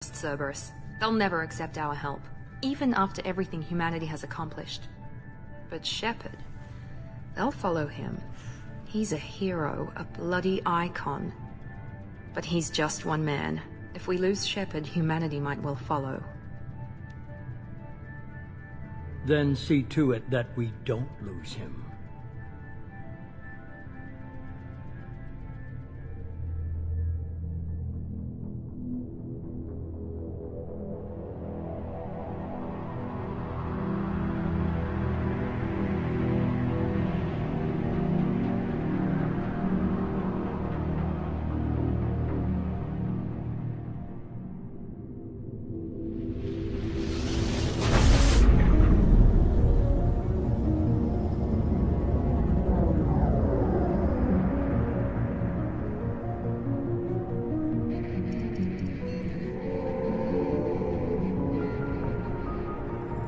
Cerberus. They'll never accept our help, even after everything humanity has accomplished. But Shepard, they'll follow him. He's a hero, a bloody icon. But he's just one man. If we lose Shepard, humanity might well follow. Then see to it that we don't lose him.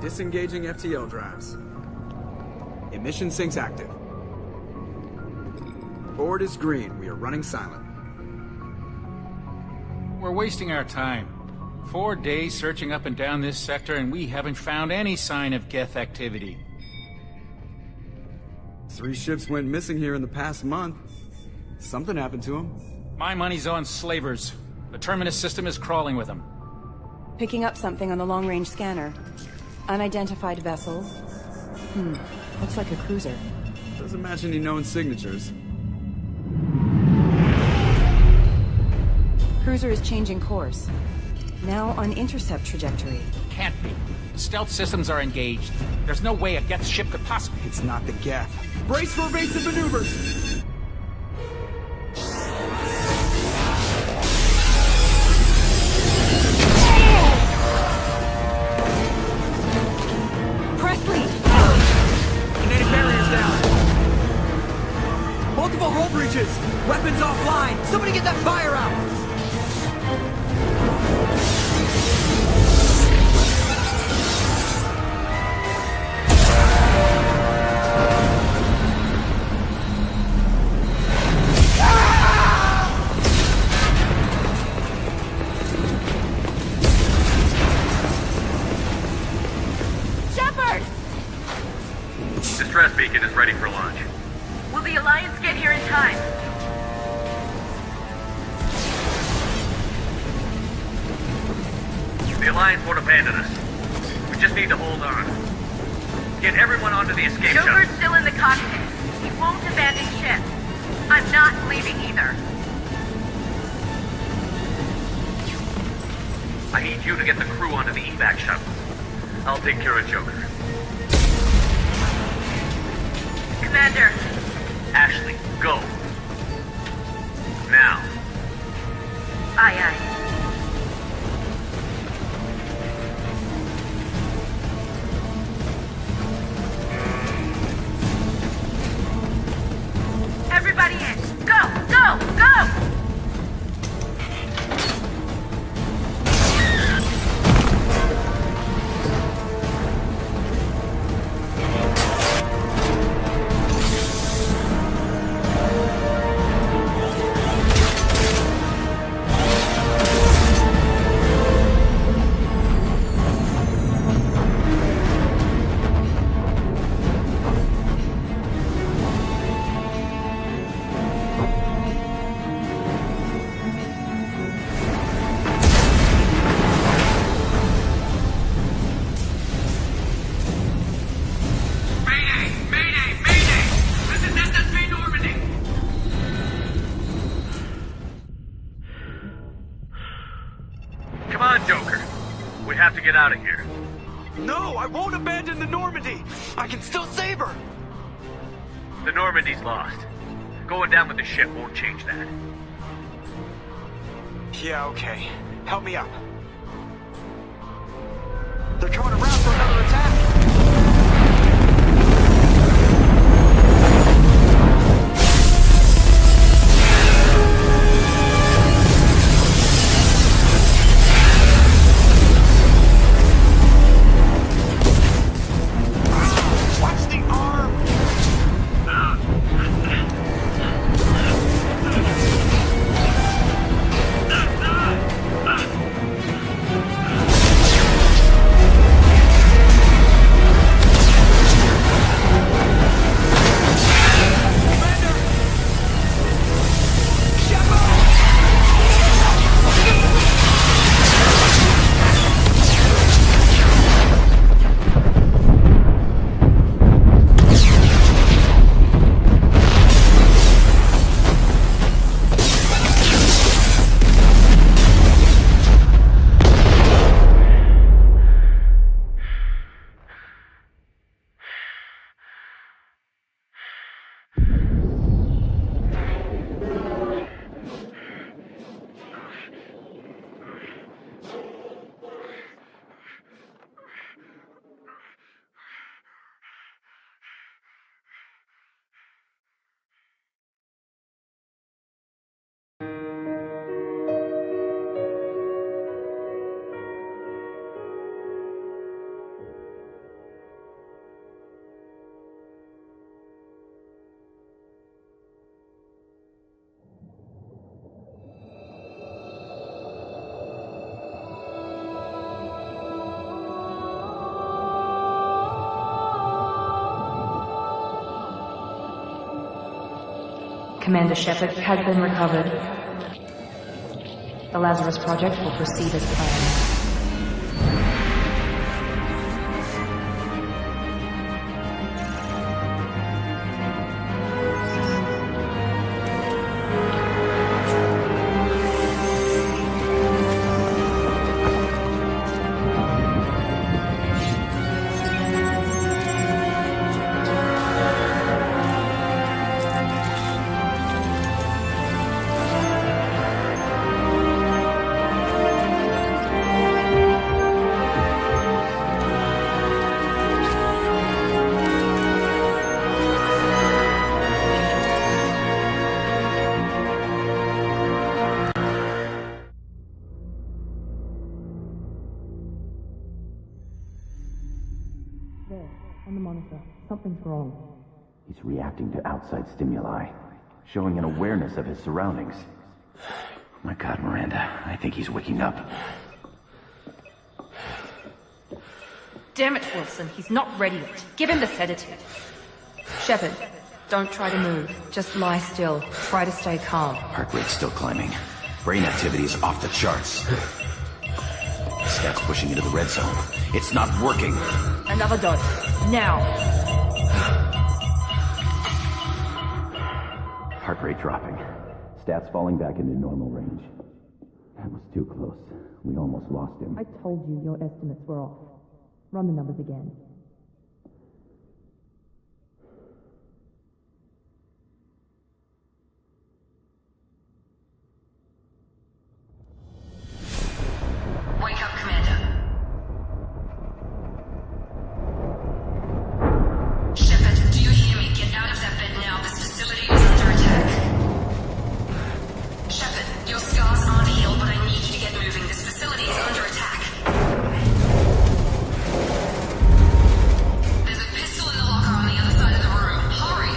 Disengaging FTL drives. Emission sinks active. Board is green. We are running silent. We're wasting our time. 4 days searching up and down this sector, and we haven't found any sign of Geth activity. 3 ships went missing here in the past month. Something happened to them. My money's on slavers. The Terminus system is crawling with them. Picking up something on the long-range scanner. Unidentified vessel. Looks like a cruiser. Doesn't match any known signatures. Cruiser is changing course. Now on intercept trajectory. Can't be. Stealth systems are engaged. There's no way a Geth ship could possibly... It's not the Geth. Brace for evasive maneuvers! Multiple hull breaches! Weapons offline! Somebody get that fire out! Shepard! Distress beacon is ready for launch. Will the Alliance get here in time? The Alliance won't abandon us. We just need to hold on. Get everyone onto the escape Joker's shuttle. still in the cockpit. He won't abandon ship. I'm not leaving either. I need you to get the crew onto the evac shuttle. I'll take care of Joker. Commander. Ashley, go. Now. Aye, aye. Everybody in. Go, go, go! Get out of here. No, I won't abandon the Normandy! I can still save her! The Normandy's lost. Going down with the ship won't change that. Yeah, okay. Help me up. They're coming around for another attack! Commander Shepard has been recovered. The Lazarus Project will proceed as planned. On the monitor. Something's wrong. He's reacting to outside stimuli, showing an awareness of his surroundings. My God, Miranda, I think he's waking up. Damn it, Wilson, he's not ready yet. Give him the sedative. Shepard, don't try to move. Just lie still. Try to stay calm. Heart rate's still climbing. Brain activity's off the charts. Stats pushing into the red zone. It's not working. Another dose. Now. Heart rate dropping. Stats falling back into normal range. That was too close. We almost lost him. I told you your estimates were off. Run the numbers again. Wake up, Commander. Shepard, do you hear me? Get out of that bed now. This facility is under attack. Shepard, your scars aren't healed, but I need you to get moving. This facility is under attack. There's a pistol in the locker on the other side of the room. Hurry!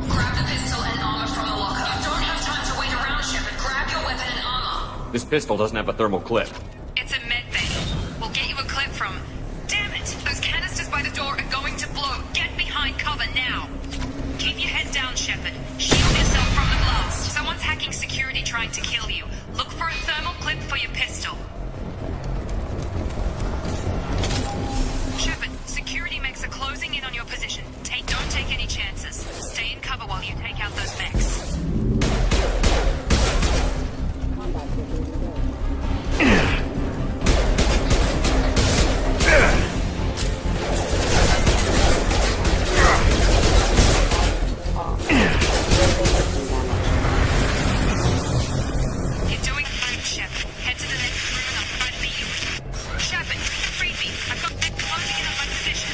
Grab the pistol and armor from the locker. You don't have time to wait around, Shepard. Grab your weapon and armor. This pistol doesn't have a thermal clip. It's a med bay. We'll get you a clip from... Damn it! Those canisters by the door are going to blow. Get behind cover now. Keep your head down, Shepard. Shield yourself from the blast. Someone's hacking security trying to kill you. Look for a thermal clip for your pistol. Shepard, security mechs are closing in on your position. Don't take any chances. Stay in cover while you take out those mechs. You're doing fine, Shepard. Head to the next room and I'll try to beat you. Shepard, free me. I've got mechs closing in on my position.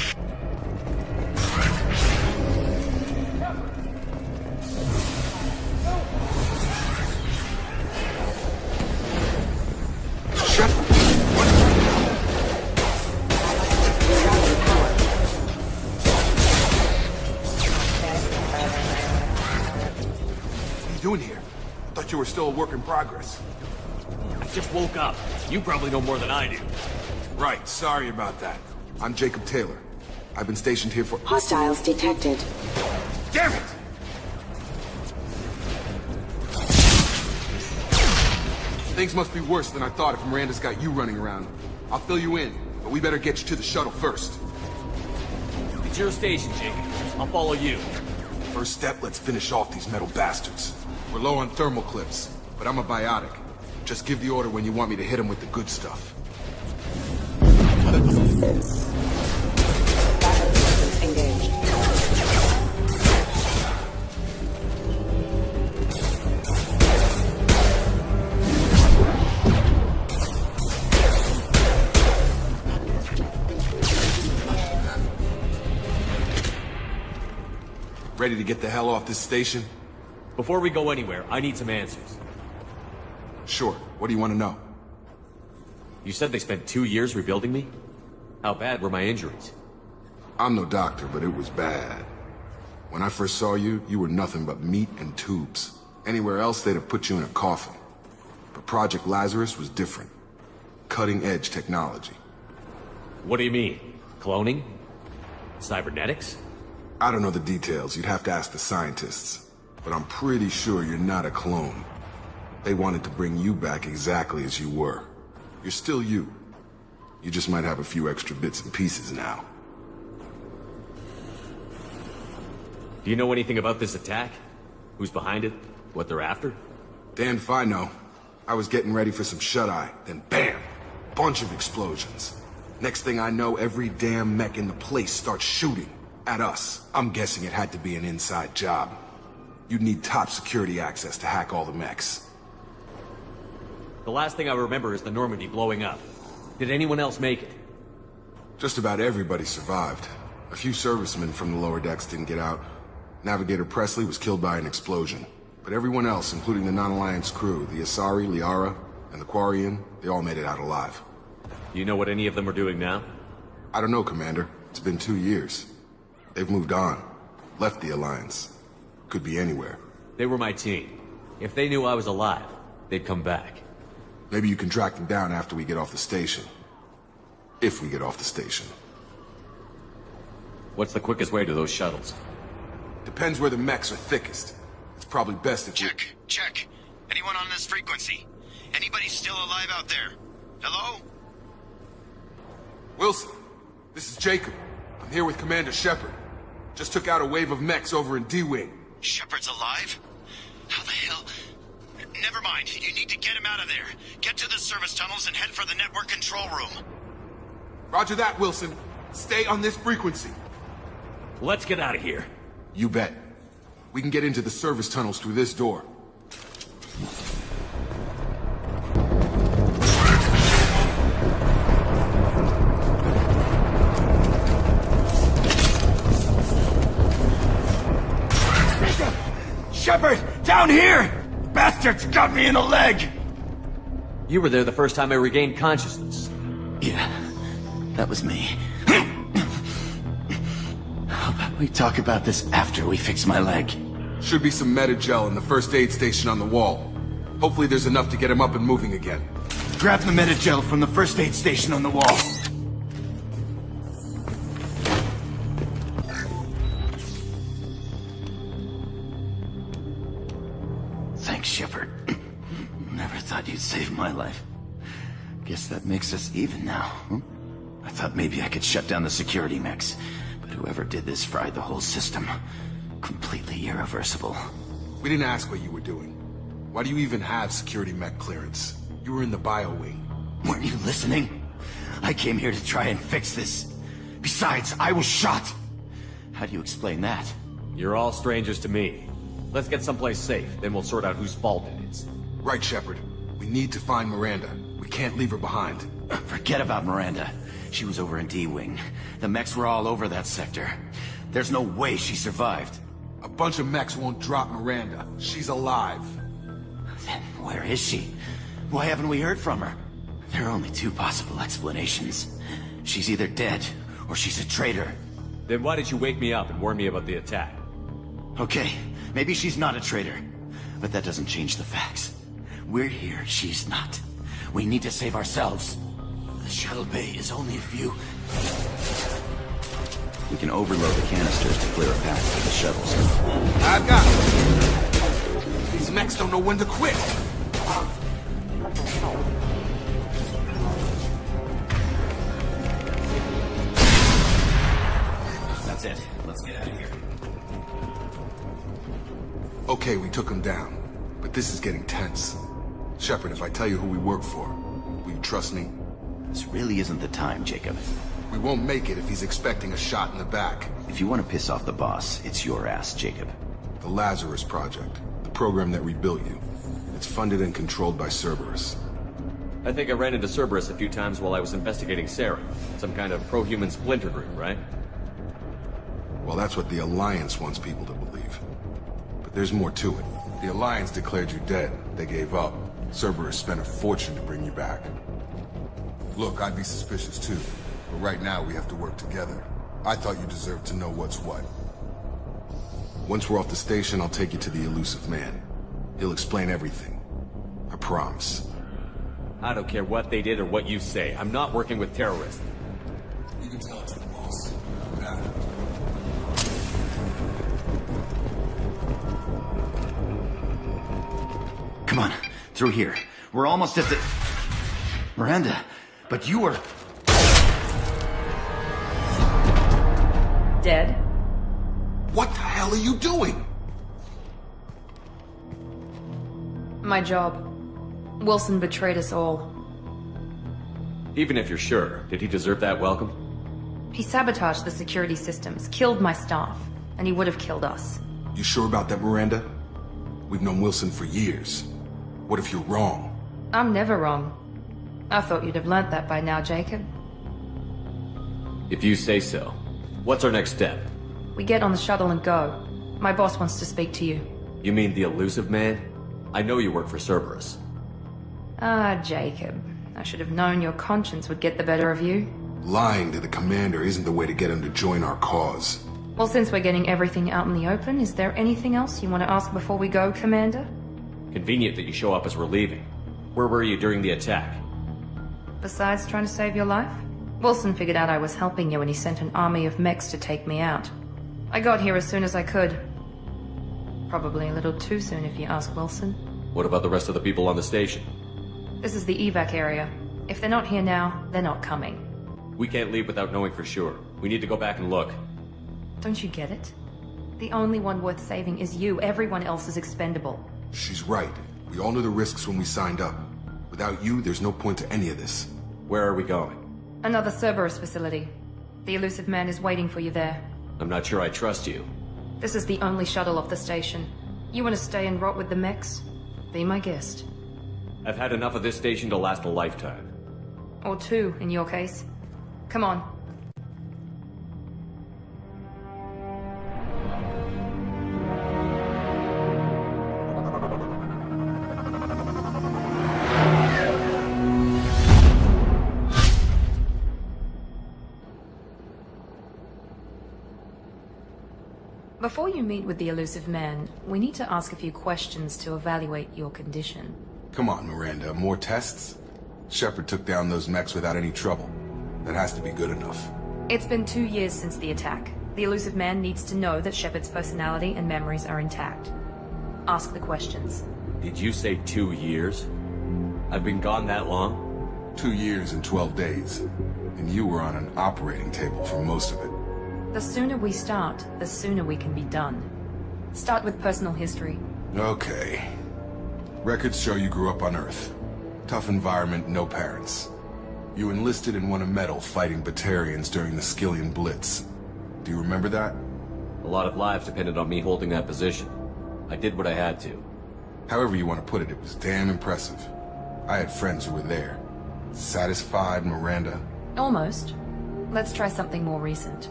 What are you doing here? I thought you were still a work in progress. I just woke up. You probably know more than I do. Right, sorry about that. I'm Jacob Taylor. I've been stationed here for... Hostiles detected. Damn it! Things must be worse than I thought if Miranda's got you running around. I'll fill you in, but we better get you to the shuttle first. It's your station, Jacob. I'll follow you. First step, let's finish off these metal bastards. We're low on thermal clips, but I'm a biotic. Just give the order when you want me to hit them with the good stuff. Engaged. Ready to get the hell off this station? Before we go anywhere, I need some answers. Sure. What do you want to know? You said they spent 2 years rebuilding me? How bad were my injuries? I'm no doctor, but it was bad. When I first saw you, you were nothing but meat and tubes. Anywhere else, they'd have put you in a coffin. But Project Lazarus was different. Cutting-edge technology. What do you mean? Cloning? Cybernetics? I don't know the details. You'd have to ask the scientists. But I'm pretty sure you're not a clone. They wanted to bring you back exactly as you were. You're still you. You just might have a few extra bits and pieces now. Do you know anything about this attack? Who's behind it? What they're after? Damn if I know. I was getting ready for some shut-eye, then bam! Bunch of explosions. Next thing I know, every damn mech in the place starts shooting. At us. I'm guessing it had to be an inside job. You'd need top security access to hack all the mechs. The last thing I remember is the Normandy blowing up. Did anyone else make it? Just about everybody survived. A few servicemen from the lower decks didn't get out. Navigator Presley was killed by an explosion. But everyone else, including the non-Alliance crew, the Asari, Liara, and the Quarian, they all made it out alive. Do you know what any of them are doing now? I don't know, Commander. It's been 2 years. They've moved on. Left the Alliance. Could be anywhere. They were my team. If they knew I was alive, they'd come back. Maybe you can track them down after we get off the station. If we get off the station. What's the quickest way to those shuttles? Depends where the mechs are thickest. It's probably best if Check. Anyone on this frequency? Anybody still alive out there? Hello? Wilson, this is Jacob. I'm here with Commander Shepard. Just took out a wave of mechs over in D-Wing. Shepard's alive? How the hell? Never mind. You need to get him out of there. Get to the service tunnels and head for the network control room. Roger that, Wilson. Stay on this frequency. Let's get out of here. You bet. We can get into the service tunnels through this door. Shepard! Down here! Bastards got me in the leg! You were there the first time I regained consciousness. Yeah, that was me. How about we talk about this after we fix my leg? Should be some Medi-gel in the first aid station on the wall. Hopefully there's enough to get him up and moving again. Grab the Medi-gel from the first aid station on the wall. Thanks, Shepard. Never thought you'd save my life. Guess that makes us even now, huh? I thought maybe I could shut down the security mechs, but whoever did this fried the whole system. Completely irreversible. We didn't ask what you were doing. Why do you even have security mech clearance? You were in the bio wing. Weren't you listening? I came here to try and fix this. Besides, I was shot. How do you explain that? You're all strangers to me. Let's get someplace safe, then we'll sort out whose fault it is. Right, Shepard. We need to find Miranda. We can't leave her behind. Forget about Miranda. She was over in D-Wing. The mechs were all over that sector. There's no way she survived. A bunch of mechs won't drop Miranda. She's alive. Then where is she? Why haven't we heard from her? There are only two possible explanations. She's either dead, or she's a traitor. Then why did you wake me up and warn me about the attack? Okay, maybe she's not a traitor. But that doesn't change the facts. We're here, she's not. We need to save ourselves. The shuttle bay is only a few... We can overload the canisters to clear a path to the shuttles. I've got it. These mechs don't know when to quit. That's it. Let's get out of here. Okay, we took him down. But this is getting tense. Shepard, if I tell you who we work for, will you trust me? This really isn't the time, Jacob. We won't make it if he's expecting a shot in the back. If you want to piss off the boss, it's your ass, Jacob. The Lazarus Project. The program that rebuilt you. It's funded and controlled by Cerberus. I think I ran into Cerberus a few times while I was investigating Sarah. Some kind of pro-human splinter group, right? Well, that's what the Alliance wants people to believe. But there's more to it. The Alliance declared you dead. They gave up. Cerberus spent a fortune to bring you back. Look, I'd be suspicious too. But right now, we have to work together. I thought you deserved to know what's what. Once we're off the station, I'll take you to the Elusive Man. He'll explain everything. I promise. I don't care what they did or what you say. I'm not working with terrorists. You can tell it to the boss. Come on, through here. We're almost at the... Miranda, but you are... Dead? What the hell are you doing? My job. Wilson betrayed us all. Even if you're sure, did he deserve that welcome? He sabotaged the security systems, killed my staff, and he would have killed us. You sure about that, Miranda? We've known Wilson for years. What if you're wrong? I'm never wrong. I thought you'd have learnt that by now, Jacob. If you say so. What's our next step? We get on the shuttle and go. My boss wants to speak to you. You mean the elusive man? I know you work for Cerberus. Ah, Jacob. I should have known your conscience would get the better of you. Lying to the commander isn't the way to get him to join our cause. Well, since we're getting everything out in the open, is there anything else you want to ask before we go, Commander? Convenient that you show up as we're leaving. Where were you during the attack? Besides trying to save your life? Wilson figured out I was helping you when he sent an army of mechs to take me out. I got here as soon as I could. Probably a little too soon if you ask Wilson. What about the rest of the people on the station? This is the evac area. If they're not here now, they're not coming. We can't leave without knowing for sure. We need to go back and look. Don't you get it? The only one worth saving is you. Everyone else is expendable. She's right. We all knew the risks when we signed up. Without you, there's no point to any of this. Where are we going? Another Cerberus facility. The elusive man is waiting for you there. I'm not sure I trust you. This is the only shuttle off the station. You want to stay and rot with the mechs? Be my guest. I've had enough of this station to last a lifetime. Or two, in your case. Come on. Before you meet with the elusive man, we need to ask a few questions to evaluate your condition. Come on, Miranda. More tests? Shepard took down those mechs without any trouble. That has to be good enough. It's been 2 years since the attack. The elusive man needs to know that Shepard's personality and memories are intact. Ask the questions. Did you say 2 years? I've been gone that long? 2 years and 12 days. And you were on an operating table for most of it. The sooner we start, the sooner we can be done. Start with personal history. Okay. Records show you grew up on Earth. Tough environment, no parents. You enlisted and won a medal fighting Batarians during the Skillian Blitz. Do you remember that? A lot of lives depended on me holding that position. I did what I had to. However you want to put it, it was damn impressive. I had friends who were there. Satisfied, Miranda? Almost. Let's try something more recent.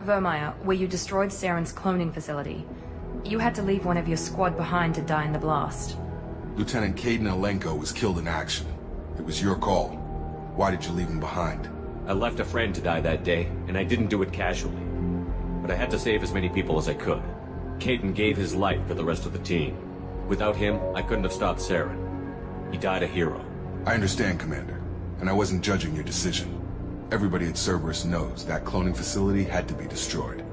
Vermeer, where you destroyed Saren's cloning facility. You had to leave one of your squad behind to die in the blast. Lieutenant Kaidan Alenko was killed in action. It was your call. Why did you leave him behind? I left a friend to die that day, and I didn't do it casually. But I had to save as many people as I could. Kaidan gave his life for the rest of the team. Without him, I couldn't have stopped Saren. He died a hero. I understand, Commander, and I wasn't judging your decision. Everybody at Cerberus knows that cloning facility had to be destroyed.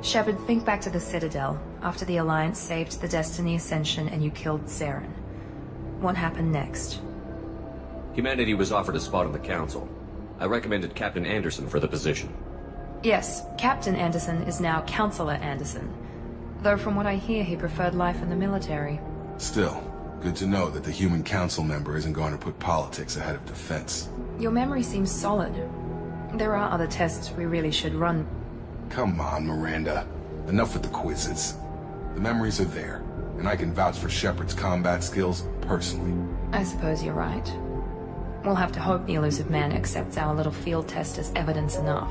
Shepard, think back to the Citadel, after the Alliance saved the Destiny Ascension and you killed Saren. What happened next? Humanity was offered a spot on the Council. I recommended Captain Anderson for the position. Yes, Captain Anderson is now Counselor Anderson. Though from what I hear, he preferred life in the military. Still, good to know that the human council member isn't going to put politics ahead of defense. Your memory seems solid. There are other tests we really should run. Come on, Miranda. Enough with the quizzes. The memories are there, and I can vouch for Shepard's combat skills personally. I suppose you're right. We'll have to hope the elusive man accepts our little field test as evidence enough.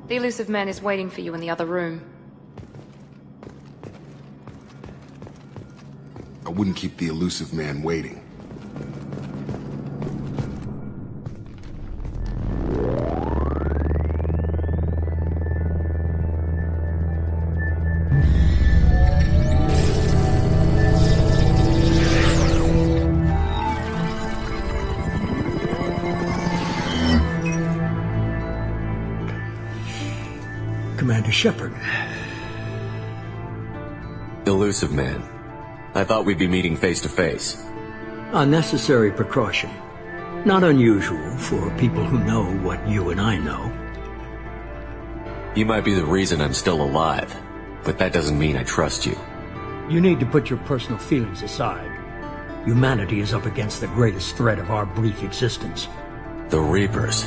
The elusive man is waiting for you in the other room. I wouldn't keep the elusive man waiting. Commander Shepard. Elusive Man. I thought we'd be meeting face to face. Unnecessary precaution. Not unusual for people who know what you and I know. You might be the reason I'm still alive, but that doesn't mean I trust you. You need to put your personal feelings aside. Humanity is up against the greatest threat of our brief existence. The Reapers.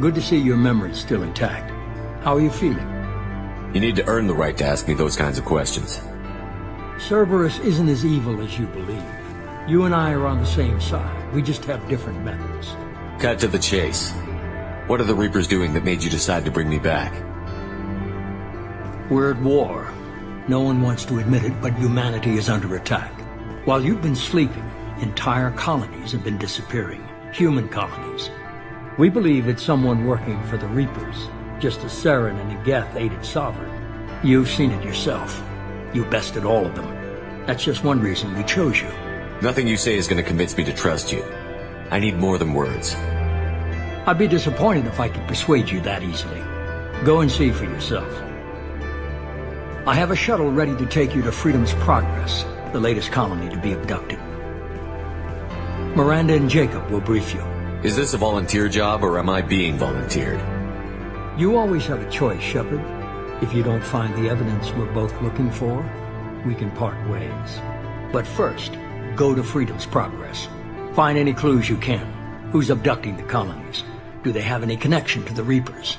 Good to see your memory's still intact. How are you feeling? You need to earn the right to ask me those kinds of questions. Cerberus isn't as evil as you believe. You and I are on the same side. We just have different methods. Cut to the chase. What are the Reapers doing that made you decide to bring me back? We're at war. No one wants to admit it, but humanity is under attack. While you've been sleeping, entire colonies have been disappearing. Human colonies. We believe it's someone working for the Reapers, just as Saren and Negeth aided Sovereign. You've seen it yourself. You bested all of them. That's just one reason we chose you. Nothing you say is going to convince me to trust you. I need more than words. I'd be disappointed if I could persuade you that easily. Go and see for yourself. I have a shuttle ready to take you to Freedom's Progress, the latest colony to be abducted. Miranda and Jacob will brief you. Is this a volunteer job, or am I being volunteered? You always have a choice, Shepard. If you don't find the evidence we're both looking for, we can part ways. But first, go to Freedom's Progress. Find any clues you can. Who's abducting the colonies? Do they have any connection to the Reapers?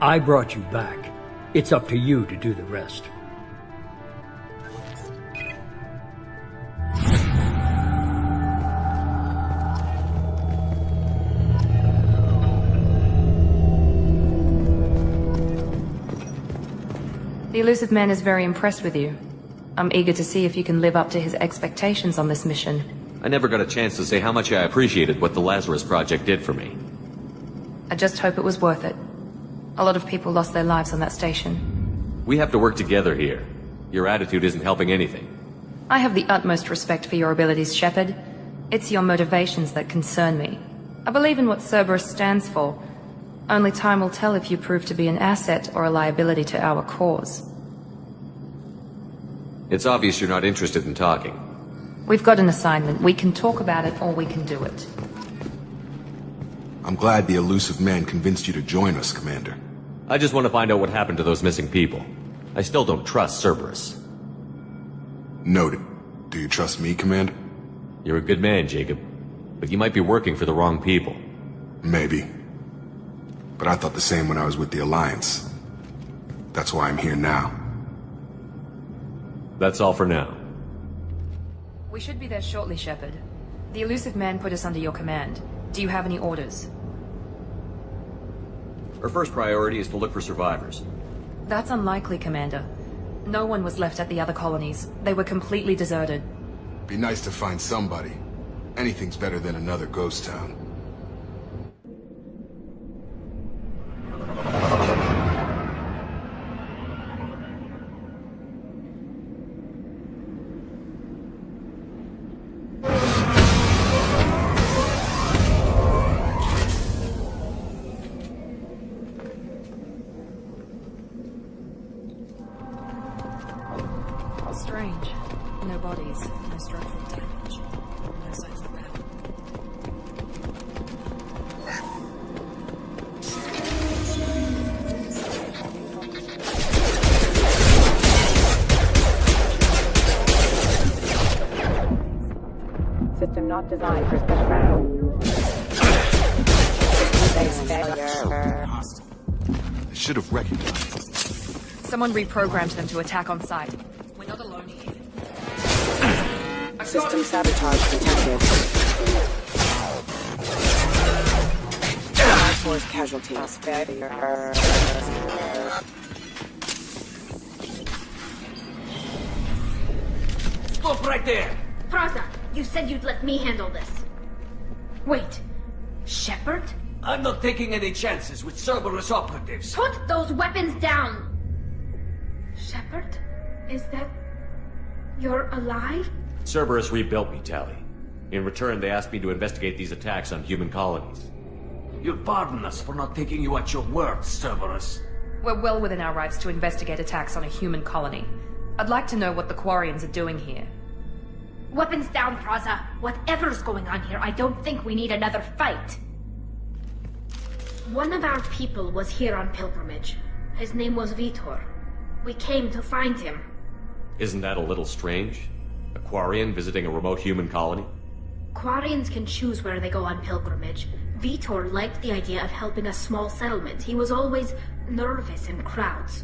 I brought you back. It's up to you to do the rest. The Elusive Man is very impressed with you. I'm eager to see if you can live up to his expectations on this mission. I never got a chance to say how much I appreciated what the Lazarus Project did for me. I just hope it was worth it. A lot of people lost their lives on that station. We have to work together here. Your attitude isn't helping anything. I have the utmost respect for your abilities, Shepard. It's your motivations that concern me. I believe in what Cerberus stands for. Only time will tell if you prove to be an asset or a liability to our cause. It's obvious you're not interested in talking. We've got an assignment. We can talk about it or we can do it. I'm glad the Elusive Man convinced you to join us, Commander. I just want to find out what happened to those missing people. I still don't trust Cerberus. Noted. Do you trust me, Commander? You're a good man, Jacob. But you might be working for the wrong people. Maybe. But I thought the same when I was with the Alliance. That's why I'm here now. That's all for now. We should be there shortly, Shepard. The Elusive Man put us under your command. Do you have any orders? Our first priority is to look for survivors. That's unlikely, Commander. No one was left at the other colonies. They were completely deserted. Be nice to find somebody. Anything's better than another ghost town. Strange. No bodies, no structural damage, no signs of battle. System not designed for special. I should have recognized. Someone reprogrammed them to attack on sight. We're not alone here. System sabotage detected. Force casualties. Stop right there! Praza, you said you'd let me handle this. Wait, Shepard? I'm not taking any chances with Cerberus operatives. Put those weapons down! Shepard? Is that... you're alive? Cerberus rebuilt me, Tali. In return, they asked me to investigate these attacks on human colonies. You'll pardon us for not taking you at your word, Cerberus. We're well within our rights to investigate attacks on a human colony. I'd like to know what the Quarians are doing here. Weapons down, Praza. Whatever's going on here, I don't think we need another fight. One of our people was here on pilgrimage. His name was Vitor. We came to find him. Isn't that a little strange? A Quarian visiting a remote human colony? Quarians can choose where they go on pilgrimage. Vitor liked the idea of helping a small settlement. He was always nervous in crowds.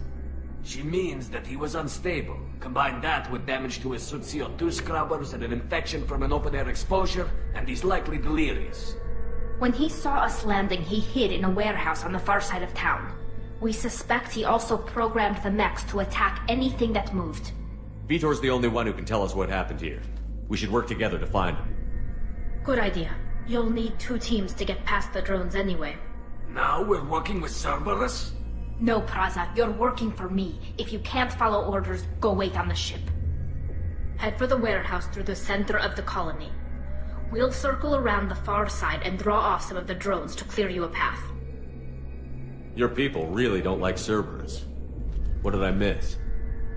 She means that he was unstable. Combine that with damage to his suit CO2 scrubbers and an infection from an open-air exposure, and he's likely delirious. When he saw us landing, he hid in a warehouse on the far side of town. We suspect he also programmed the mechs to attack anything that moved. Vitor's the only one who can tell us what happened here. We should work together to find him. Good idea. You'll need 2 teams to get past the drones anyway. Now we're working with Cerberus? No, Praza, you're working for me. If you can't follow orders, go wait on the ship. Head for the warehouse through the center of the colony. We'll circle around the far side and draw off some of the drones to clear you a path. Your people really don't like Cerberus. What did I miss?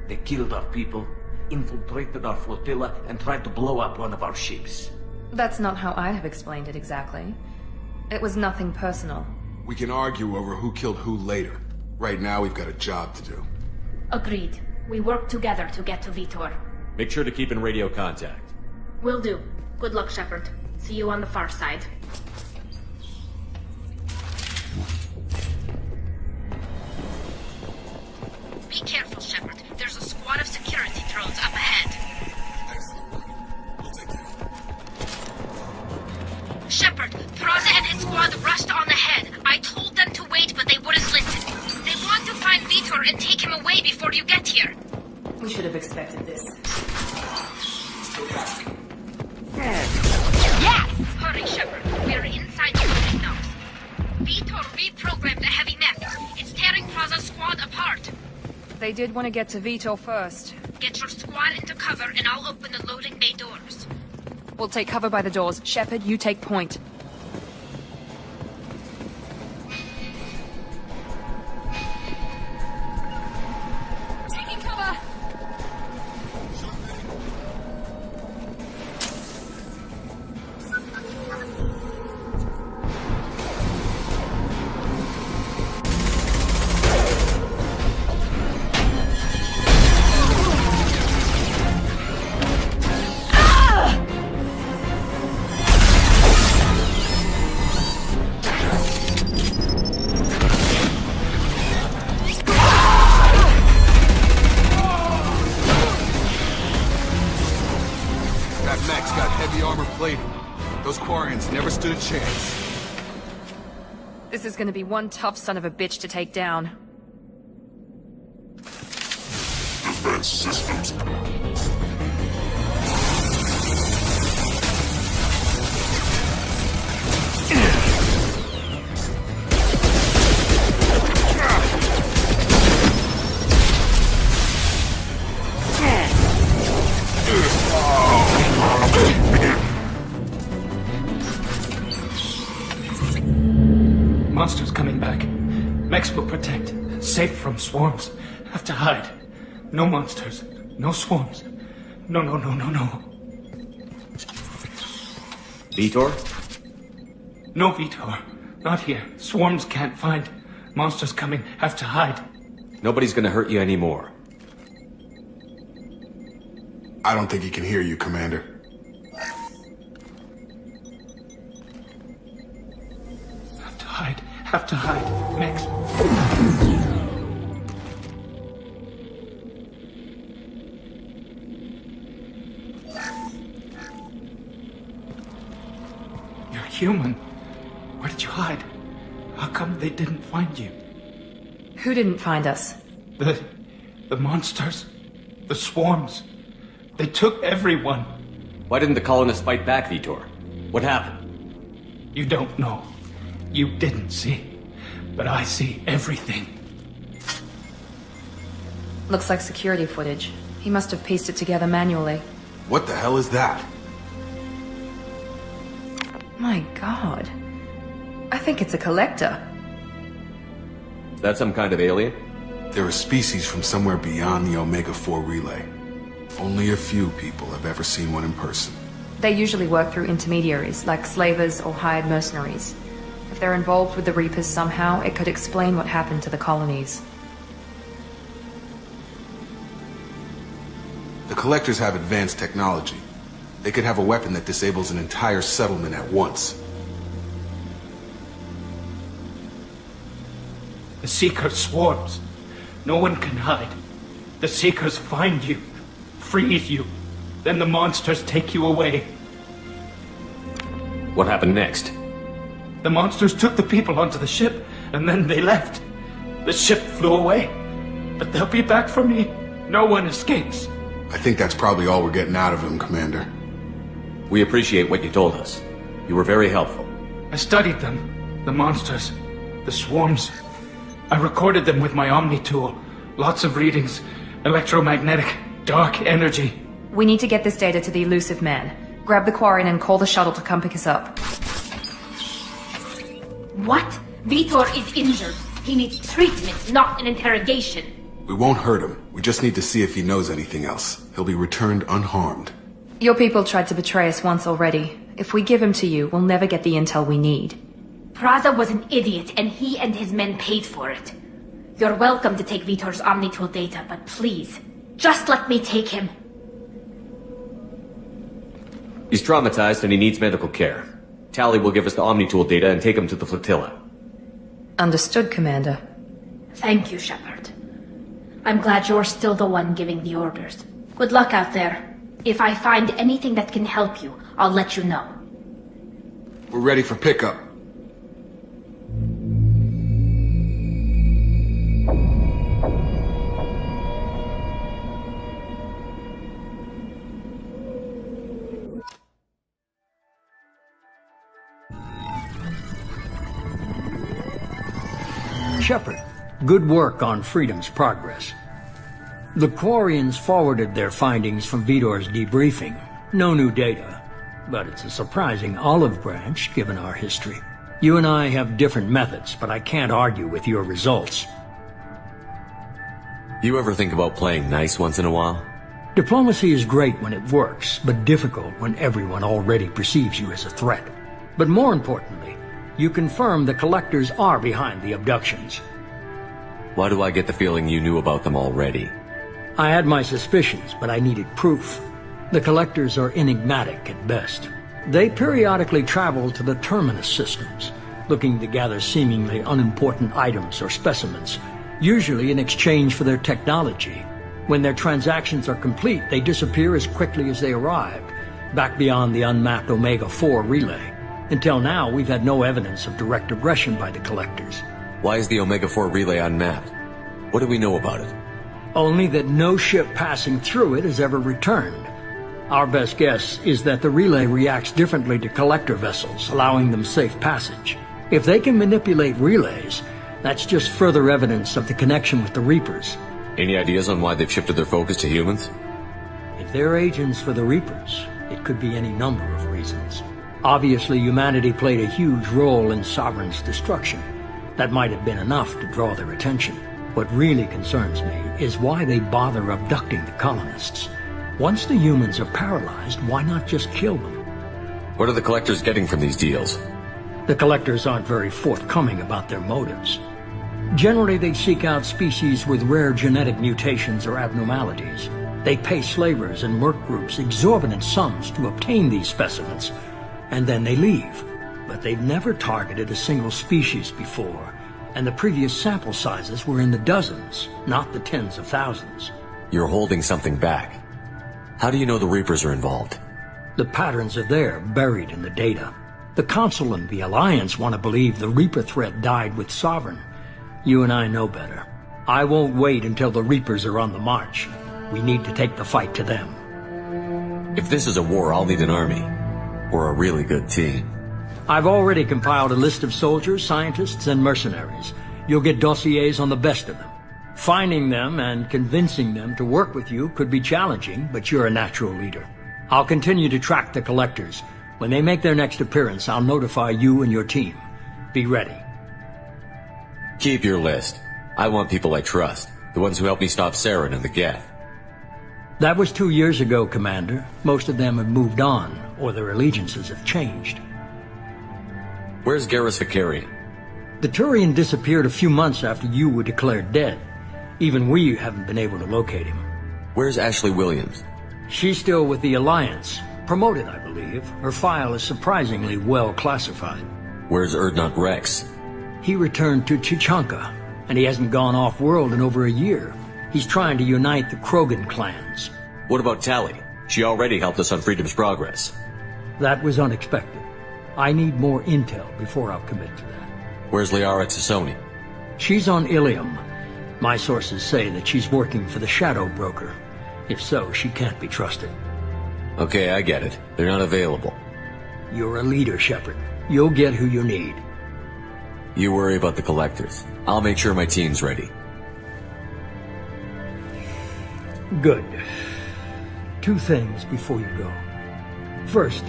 They killed our people, infiltrated our flotilla, and tried to blow up one of our ships. That's not how I'd have explained it exactly. It was nothing personal. We can argue over who killed who later. Right now, we've got a job to do. Agreed. We work together to get to Vitor. Make sure to keep in radio contact. Will do. Good luck, Shepard. See you on the far side. Be careful, Shepard. There's a squad of security drones up ahead. Shepard, Praza and his squad rushed on ahead. I told them to wait, but they wouldn't listen. They want to find Vitor and take him away before you get here. We should have expected this. Yes! Hurry, Shepard. We're inside the building now. Vitor reprogrammed the heavy mech. It's tearing Praza's squad apart. They did want to get to Vitor first. Get your squad into cover and I'll open the loading bay doors. We'll take cover by the doors. Shepard, you take point. Taking cover! Those Quarians never stood a chance. This is gonna be one tough son of a bitch to take down. Defense systems. Monsters coming back. Mechs will protect. Safe from swarms. Have to hide. No monsters. No swarms. No. Vitor? No Vitor. Not here. Swarms can't find. Monsters coming. Have to hide. Nobody's gonna hurt you anymore. I don't think he can hear you, Commander. Have to hide. Max. You're human. Where did you hide? How come they didn't find you? Who didn't find us? The monsters. The swarms. They took everyone. Why didn't the colonists fight back, Vitor? What happened? You don't know. You didn't see, but I see everything. Looks like security footage. He must have pieced it together manually. What the hell is that? My God. I think it's a collector. Is that some kind of alien? They're a species from somewhere beyond the Omega-4 relay. Only a few people have ever seen one in person. They usually work through intermediaries, like slavers or hired mercenaries. If they're involved with the Reapers somehow, it could explain what happened to the colonies. The Collectors have advanced technology. They could have a weapon that disables an entire settlement at once. The Seeker swarms. No one can hide. The Seekers find you, freeze you, then the monsters take you away. What happened next? The monsters took the people onto the ship, and then they left. The ship flew away. But they'll be back for me. No one escapes. I think that's probably all we're getting out of him, Commander. We appreciate what you told us. You were very helpful. I studied them. The monsters. The swarms. I recorded them with my Omni tool. Lots of readings. Electromagnetic. Dark energy. We need to get this data to the Elusive Man. Grab the Quarian and call the shuttle to come pick us up. What? Vitor is injured. He needs treatment, not an interrogation. We won't hurt him. We just need to see if he knows anything else. He'll be returned unharmed. Your people tried to betray us once already. If we give him to you, we'll never get the intel we need. Praza was an idiot, and he and his men paid for it. You're welcome to take Vitor's Omnitool data, but please, just let me take him. He's traumatized and he needs medical care. Tali will give us the Omnitool data and take him to the flotilla. Understood, Commander. Thank you, Shepard. I'm glad you're still the one giving the orders. Good luck out there. If I find anything that can help you, I'll let you know. We're ready for pickup. Shepard, good work on Freedom's progress. The Quarians forwarded their findings from Vitor's debriefing. No new data, but it's a surprising olive branch given our history. You and I have different methods, but I can't argue with your results. You ever think about playing nice once in a while? Diplomacy is great when it works, but difficult when everyone already perceives you as a threat. But more importantly, you confirm the Collectors are behind the abductions. Why do I get the feeling you knew about them already? I had my suspicions, but I needed proof. The Collectors are enigmatic at best. They periodically travel to the Terminus systems, looking to gather seemingly unimportant items or specimens, usually in exchange for their technology. When their transactions are complete, they disappear as quickly as they arrived, back beyond the unmapped Omega-4 relay. Until now, we've had no evidence of direct aggression by the Collectors. Why is the Omega-4 relay unmapped? What do we know about it? Only that no ship passing through it has ever returned. Our best guess is that the relay reacts differently to Collector vessels, allowing them safe passage. If they can manipulate relays, that's just further evidence of the connection with the Reapers. Any ideas on why they've shifted their focus to humans? If they're agents for the Reapers, it could be any number of reasons. Obviously, humanity played a huge role in Sovereign's destruction. That might have been enough to draw their attention. What really concerns me is why they bother abducting the colonists. Once the humans are paralyzed, why not just kill them? What are the Collectors getting from these deals? The Collectors aren't very forthcoming about their motives. Generally, they seek out species with rare genetic mutations or abnormalities. They pay slavers and merc groups exorbitant sums to obtain these specimens, and then they leave. But they've never targeted a single species before, and the previous sample sizes were in the dozens, not the tens of thousands. You're holding something back. How do you know the Reapers are involved? The patterns are there, buried in the data. The Council and the Alliance want to believe the Reaper threat died with Sovereign. You and I know better. I won't wait until the Reapers are on the march. We need to take the fight to them. If this is a war, I'll need an army. Or a really good team. I've already compiled a list of soldiers, scientists, and mercenaries. You'll get dossiers on the best of them. Finding them and convincing them to work with you could be challenging, but you're a natural leader. I'll continue to track the Collectors. When they make their next appearance, I'll notify you and your team. Be ready. Keep your list. I want people I trust. The ones who helped me stop Saren and the Geth. That was 2 years ago, Commander. Most of them have moved on, or their allegiances have changed. Where's Garrus Vakarian? The Turian disappeared a few months after you were declared dead. Even we haven't been able to locate him. Where's Ashley Williams? She's still with the Alliance. Promoted, I believe. Her file is surprisingly well classified. Where's Urdnot Rex? He returned to Chichanka, and he hasn't gone off-world in over a year. He's trying to unite the Krogan clans. What about Tali? She already helped us on Freedom's Progress. That was unexpected. I need more intel before I'll commit to that. Where's Liara Tassoni? She's on Ilium. My sources say that she's working for the Shadow Broker. If so, she can't be trusted. Okay, I get it. They're not available. You're a leader, Shepard. You'll get who you need. You worry about the Collectors. I'll make sure my team's ready. Good. 2 things before you go. First,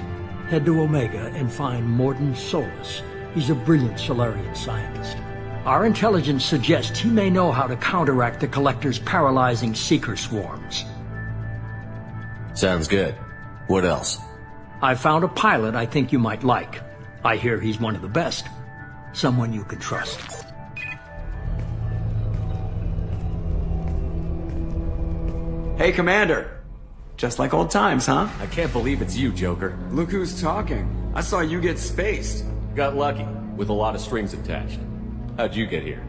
head to Omega and find Mordin Solus. He's a brilliant Solarian scientist. Our intelligence suggests he may know how to counteract the Collector's paralyzing Seeker swarms. Sounds good. What else? I found a pilot I think you might like. I hear he's one of the best. Someone you can trust. Hey, Commander. Just like old times, huh? I can't believe it's you, Joker. Look who's talking. I saw you get spaced. Got lucky, with a lot of strings attached. How'd you get here?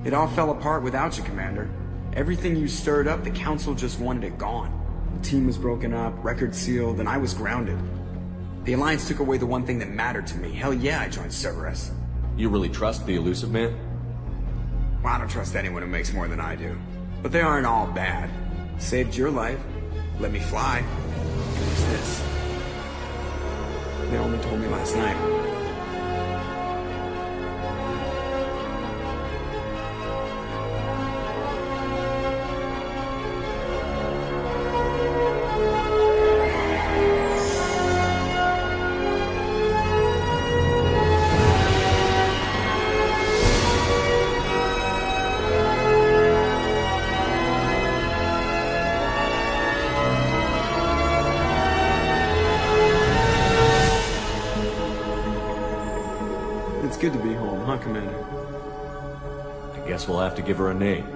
It all fell apart without you, Commander. Everything you stirred up, the Council just wanted it gone. The team was broken up, record sealed, and I was grounded. The Alliance took away the one thing that mattered to me. Hell yeah, I joined Cerberus. You really trust the Illusive Man? Well, I don't trust anyone who makes more than I do. But they aren't all bad. Saved your life. Let me fly. What's this? They only told me last night. It's good to be home, huh, Commander? I guess we'll have to give her a name.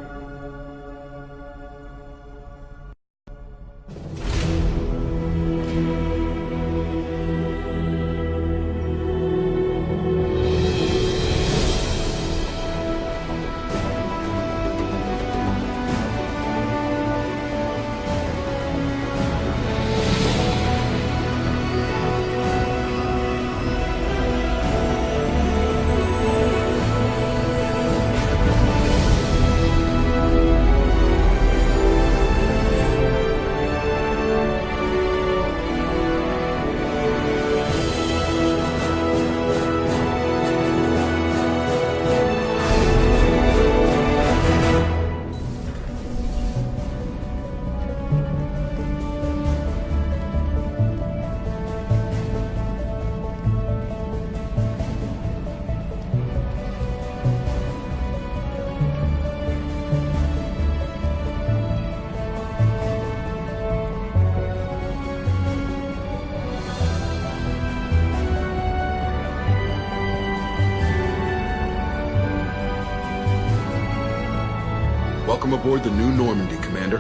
Welcome aboard the new Normandy, Commander.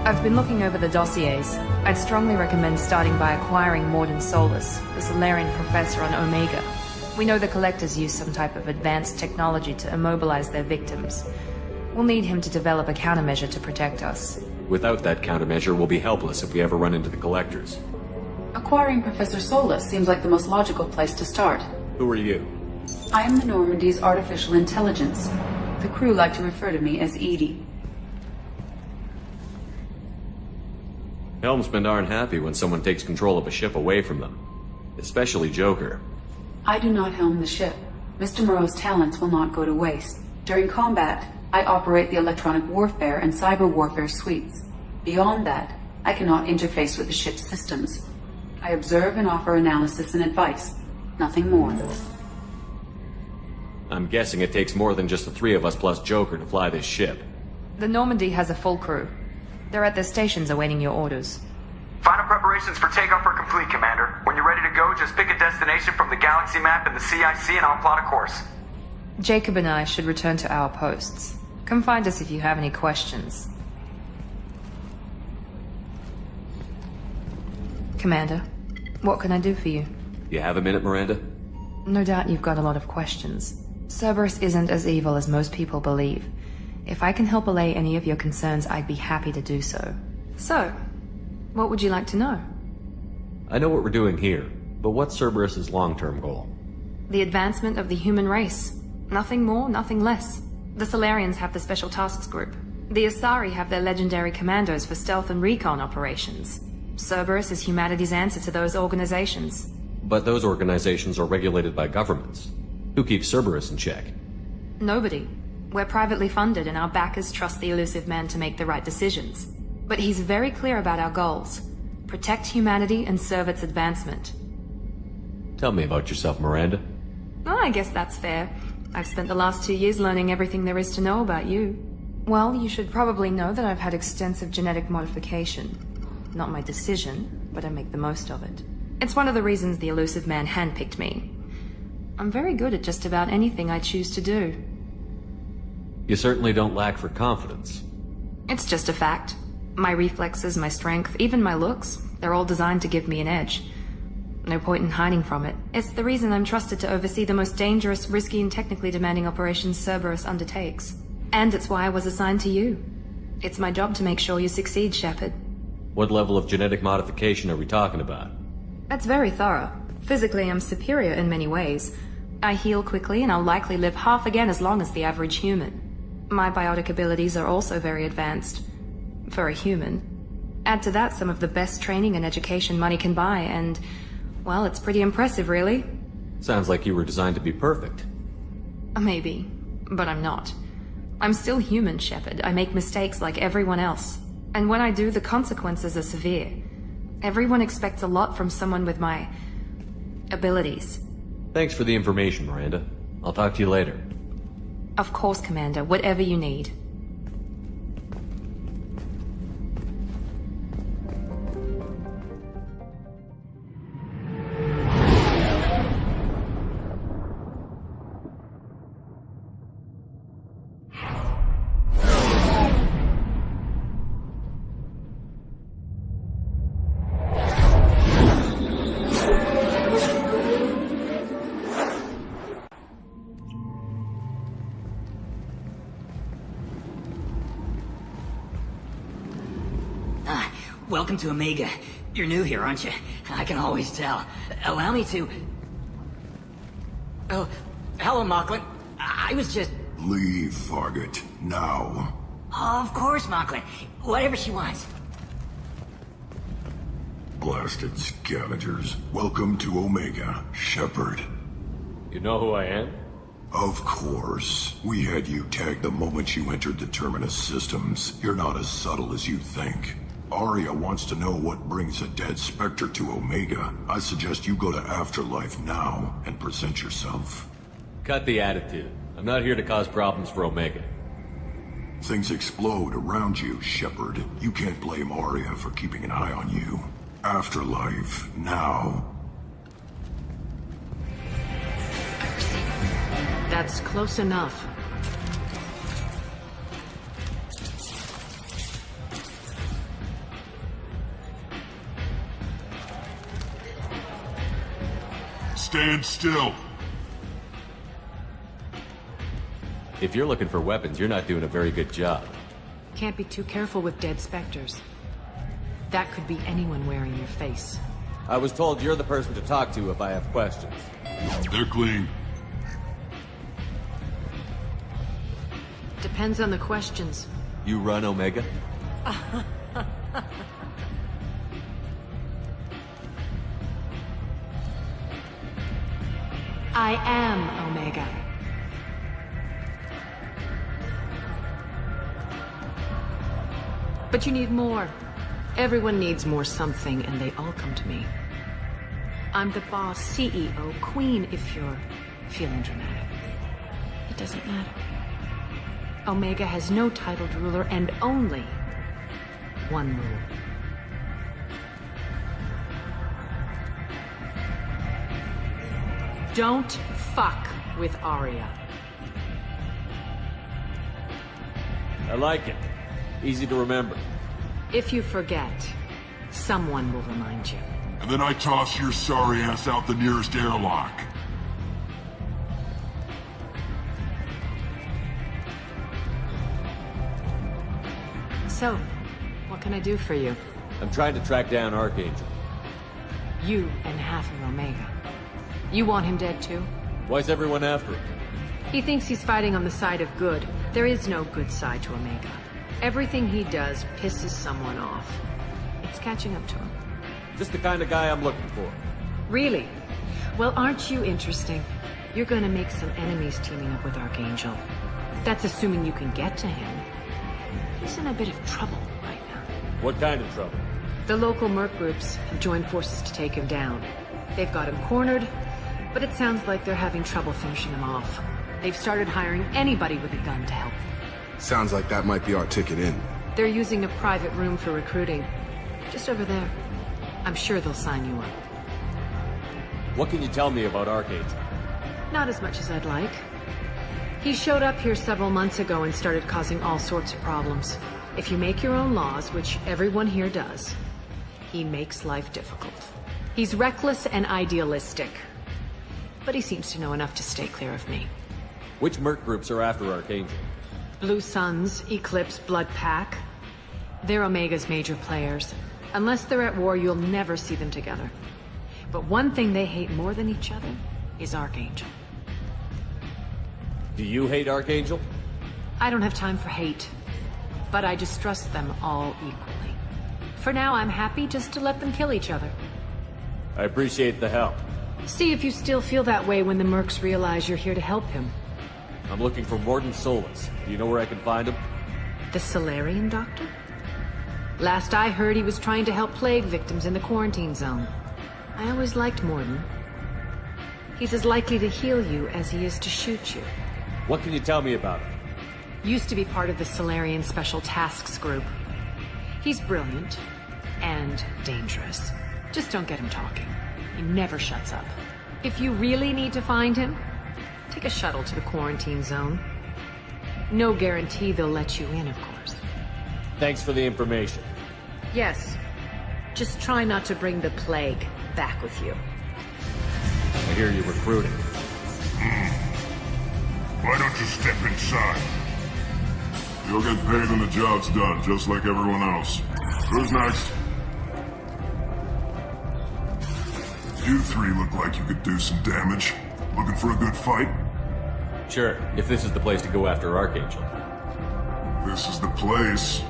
I've been looking over the dossiers. I'd strongly recommend starting by acquiring Mordin Solus, the Solarian professor on Omega. We know the Collectors use some type of advanced technology to immobilize their victims. We'll need him to develop a countermeasure to protect us. Without that countermeasure, we'll be helpless if we ever run into the Collectors. Acquiring Professor Solus seems like the most logical place to start. Who are you? I am the Normandy's artificial intelligence. The crew like to refer to me as Edie. Helmsmen aren't happy when someone takes control of a ship away from them. Especially Joker. I do not helm the ship. Mr. Moreau's talents will not go to waste. During combat, I operate the electronic warfare and cyber warfare suites. Beyond that, I cannot interface with the ship's systems. I observe and offer analysis and advice. Nothing more. I'm guessing it takes more than just the three of us plus Joker to fly this ship. The Normandy has a full crew. They're at their stations awaiting your orders. Final preparations for takeoff are complete, Commander. When you're ready to go, just pick a destination from the galaxy map and the CIC and I'll plot a course. Jacob and I should return to our posts. Come find us if you have any questions. Commander, what can I do for you? You have a minute, Miranda? No doubt you've got a lot of questions. Cerberus isn't as evil as most people believe. If I can help allay any of your concerns, I'd be happy to do so. So, what would you like to know? I know what we're doing here, but what's Cerberus's long-term goal? The advancement of the human race. Nothing more, nothing less. The Solarians have the Special Tasks Group. The Asari have their legendary commandos for stealth and recon operations. Cerberus is humanity's answer to those organizations. But those organizations are regulated by governments. Who keeps Cerberus in check? Nobody. We're privately funded and our backers trust the Elusive Man to make the right decisions. But he's very clear about our goals. Protect humanity and serve its advancement. Tell me about yourself, Miranda. Oh, I guess that's fair. I've spent the last 2 years learning everything there is to know about you. Well, you should probably know that I've had extensive genetic modification. Not my decision, but I make the most of it. It's one of the reasons the Elusive Man handpicked me. I'm very good at just about anything I choose to do. You certainly don't lack for confidence. It's just a fact. My reflexes, my strength, even my looks, they're all designed to give me an edge. No point in hiding from it. It's the reason I'm trusted to oversee the most dangerous, risky, and technically demanding operations Cerberus undertakes. And it's why I was assigned to you. It's my job to make sure you succeed, Shepard. What level of genetic modification are we talking about? That's very thorough. Physically, I'm superior in many ways. I heal quickly, and I'll likely live half again as long as the average human. My biotic abilities are also very advanced. For a human. Add to that some of the best training and education money can buy, and... well, it's pretty impressive, really. Sounds like you were designed to be perfect. Maybe, but I'm not. I'm still human, Shepard. I make mistakes like everyone else. And when I do, the consequences are severe. Everyone expects a lot from someone with my... abilities. Thanks for the information, Miranda. I'll talk to you later. Of course, Commander. Whatever you need. Welcome to Omega. You're new here, aren't you? I can always tell. Allow me to... Oh, hello, Mocklin. I was just... Leave, Fargate. Now. Oh, of course, Mocklin. Whatever she wants. Blasted scavengers. Welcome to Omega, Shepard. You know who I am? Of course. We had you tagged the moment you entered the Terminus systems. You're not as subtle as you think. Aria wants to know what brings a dead Spectre to Omega. I suggest you go to Afterlife now and present yourself. Cut the attitude. I'm not here to cause problems for Omega. Things explode around you, Shepard. You can't blame Aria for keeping an eye on you. Afterlife now. That's close enough. Stand still. If you're looking for weapons, you're not doing a very good job. Can't be too careful with dead specters. That could be anyone wearing your face. I was told you're the person to talk to if I have questions. They're clean. Depends on the questions. You run Omega? I am Omega. But you need more. Everyone needs more something, and they all come to me. I'm the boss, CEO, queen, if you're feeling dramatic. It doesn't matter. Omega has no titled ruler and only one rule. Don't fuck with Aria. I like it. Easy to remember. If you forget, someone will remind you. And then I toss your sorry ass out the nearest airlock. So, what can I do for you? I'm trying to track down Archangel. You and half of Omega. You want him dead too? Why's everyone after him? He thinks he's fighting on the side of good. There is no good side to Omega. Everything he does pisses someone off. It's catching up to him. Just the kind of guy I'm looking for. Really? Well, aren't you interesting? You're gonna make some enemies teaming up with Archangel. That's assuming you can get to him. He's in a bit of trouble right now. What kind of trouble? The local merc groups have joined forces to take him down. They've got him cornered, but it sounds like they're having trouble finishing him off. They've started hiring anybody with a gun to help them. Sounds like that might be our ticket in. They're using a private room for recruiting. Just over there. I'm sure they'll sign you up. What can you tell me about Archangel? Not as much as I'd like. He showed up here several months ago and started causing all sorts of problems. If you make your own laws, which everyone here does, he makes life difficult. He's reckless and idealistic. But he seems to know enough to stay clear of me. Which merc groups are after Archangel? Blue Suns, Eclipse, Blood Pack. They're Omega's major players. Unless they're at war, you'll never see them together. But one thing they hate more than each other is Archangel. Do you hate Archangel? I don't have time for hate. But I distrust them all equally. For now, I'm happy just to let them kill each other. I appreciate the help. See if you still feel that way when the mercs realize you're here to help him. I'm looking for Mordin Solus. Do you know where I can find him? The Salarian doctor? Last I heard, he was trying to help plague victims in the quarantine zone. I always liked Mordin. He's as likely to heal you as he is to shoot you. What can you tell me about him? Used to be part of the Salarian Special Tasks Group. He's brilliant and dangerous. Just don't get him talking. He never shuts up. If you really need to find him, take a shuttle to the quarantine zone. No guarantee they'll let you in, of course. Thanks for the information. Yes. Just try not to bring the plague back with you. I hear you're recruiting. Why don't you step inside? You'll get paid when the job's done, just like everyone else. Who's next? You three look like you could do some damage. Looking for a good fight? Sure, if this is the place to go after Archangel. This is the place.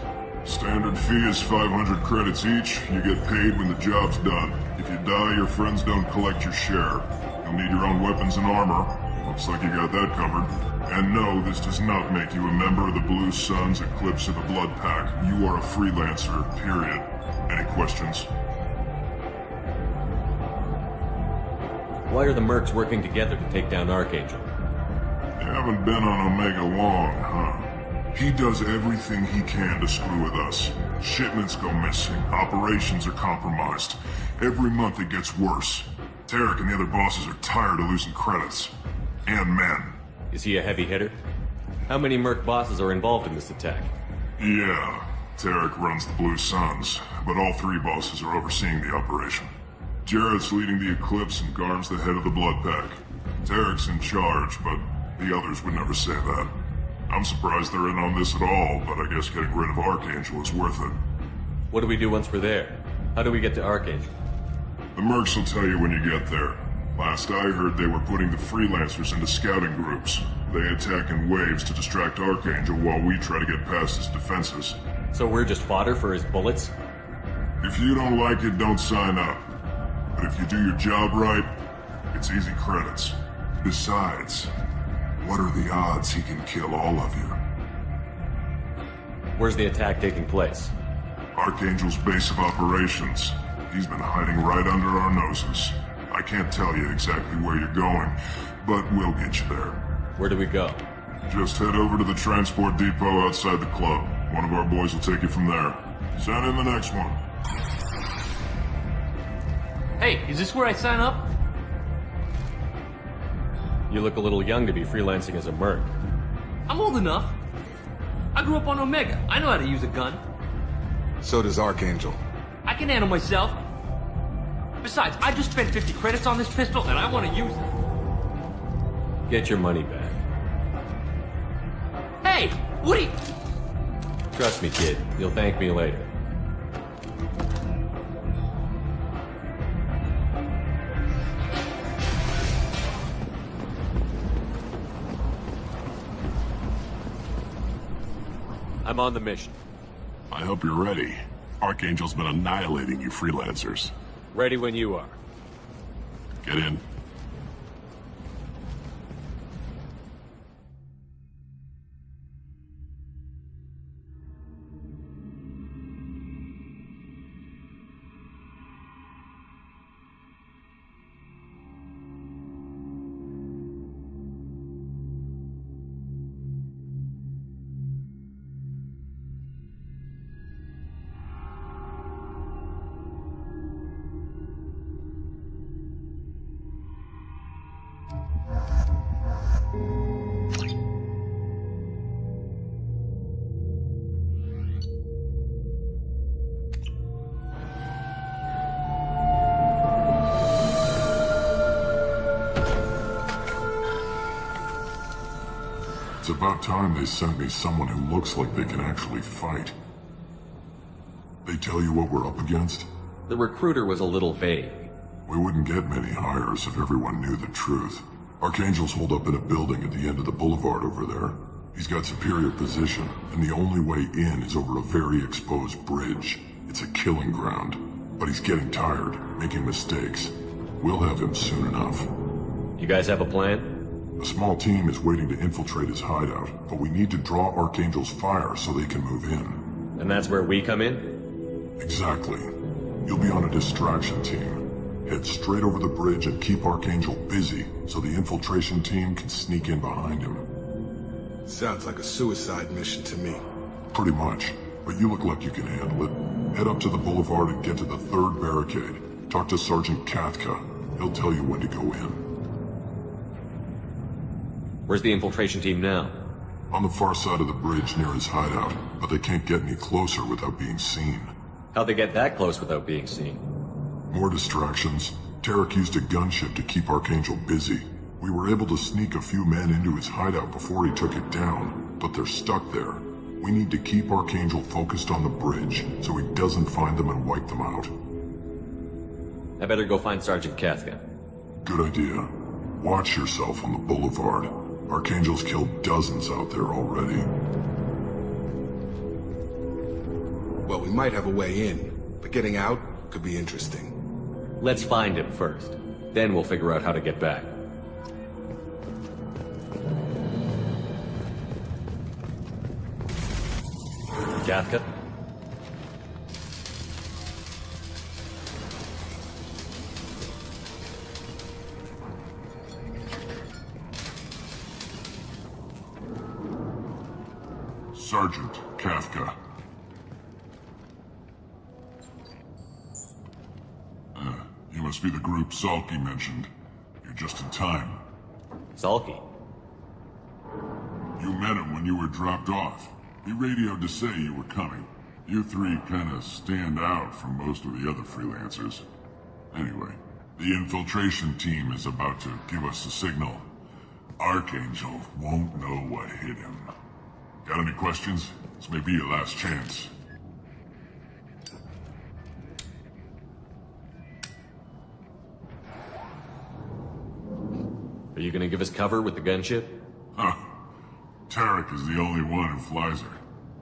Standard fee is 500 credits each. You get paid when the job's done. If you die, your friends don't collect your share. You'll need your own weapons and armor. Looks like you got that covered. And no, this does not make you a member of the Blue Suns, Eclipse, or the Blood Pack. You are a freelancer, period. Any questions? Why are the mercs working together to take down Archangel? You haven't been on Omega long, huh? He does everything he can to screw with us. Shipments go missing, operations are compromised. Every month it gets worse. Tarek and the other bosses are tired of losing credits. And men. Is he a heavy hitter? How many merc bosses are involved in this attack? Yeah, Tarek runs the Blue Suns, but all three bosses are overseeing the operation. Jarrett's leading the Eclipse and Garm's the head of the Blood Pack. Tarek's in charge, but the others would never say that. I'm surprised they're in on this at all, but I guess getting rid of Archangel is worth it. What do we do once we're there? How do we get to Archangel? The mercs will tell you when you get there. Last I heard, they were putting the freelancers into scouting groups. They attack in waves to distract Archangel while we try to get past his defenses. So we're just fodder for his bullets? If you don't like it, don't sign up. But if you do your job right, it's easy credits. Besides, what are the odds he can kill all of you? Where's the attack taking place? Archangel's base of operations. He's been hiding right under our noses. I can't tell you exactly where you're going, but we'll get you there. Where do we go? Just head over to the transport depot outside the club. One of our boys will take you from there. Send in the next one. Hey, is this where I sign up? You look a little young to be freelancing as a merc. I'm old enough. I grew up on Omega. I know how to use a gun. So does Archangel. I can handle myself. Besides, I just spent 50 credits on this pistol and I want to use it. Get your money back. Hey, what are you... Trust me, kid. You'll thank me later. I'm on the mission. I hope you're ready. Archangel's been annihilating you freelancers. Ready when you are. Get in. It's about time they sent me someone who looks like they can actually fight. They tell you what we're up against? The recruiter was a little vague. We wouldn't get many hires if everyone knew the truth. Archangel's holed up in a building at the end of the boulevard over there. He's got superior position, and the only way in is over a very exposed bridge. It's a killing ground. But he's getting tired, making mistakes. We'll have him soon enough. You guys have a plan? A small team is waiting to infiltrate his hideout, but we need to draw Archangel's fire so they can move in. And that's where we come in? Exactly. You'll be on a distraction team. Head straight over the bridge and keep Archangel busy so the infiltration team can sneak in behind him. Sounds like a suicide mission to me. Pretty much, but you look like you can handle it. Head up to the boulevard and get to the third barricade. Talk to Sergeant Kathka. He'll tell you when to go in. Where's the infiltration team now? On the far side of the bridge near his hideout, but they can't get any closer without being seen. How'd they get that close without being seen? More distractions. Tarek used a gunship to keep Archangel busy. We were able to sneak a few men into his hideout before he took it down, but they're stuck there. We need to keep Archangel focused on the bridge so he doesn't find them and wipe them out. I better go find Sergeant Kathka. Good idea. Watch yourself on the boulevard. Archangel's killed dozens out there already. Well, we might have a way in, but getting out could be interesting. Let's find him first. Then we'll figure out how to get back. Kathka? Sergeant Kathka. You must be the group Salky mentioned. You're just in time. Salky? You met him when you were dropped off. He radioed to say you were coming. You three kinda stand out from most of the other freelancers. Anyway, the infiltration team is about to give us a signal. Archangel won't know what hit him. Got any questions? This may be your last chance. Are you gonna give us cover with the gunship? Huh. Tarek is the only one who flies her.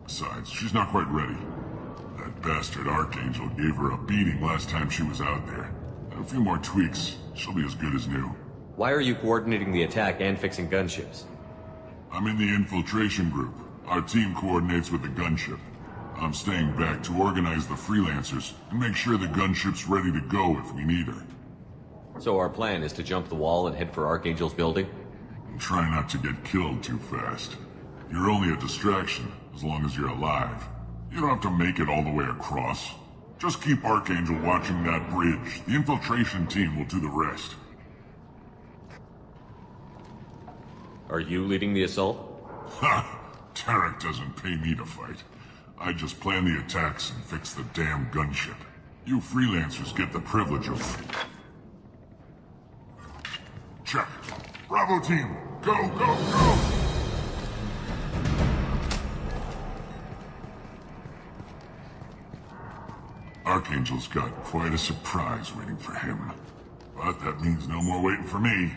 Besides, she's not quite ready. That bastard Archangel gave her a beating last time she was out there. And a few more tweaks, she'll be as good as new. Why are you coordinating the attack and fixing gunships? I'm in the infiltration group. Our team coordinates with the gunship. I'm staying back to organize the freelancers and make sure the gunship's ready to go if we need her. So our plan is to jump the wall and head for Archangel's building? And try not to get killed too fast. You're only a distraction, as long as you're alive. You don't have to make it all the way across. Just keep Archangel watching that bridge. The infiltration team will do the rest. Are you leading the assault? Ha! Tarek doesn't pay me to fight. I just plan the attacks and fix the damn gunship. You freelancers get the privilege of... Check. Bravo team, go, go, go! Archangel's got quite a surprise waiting for him. But that means no more waiting for me.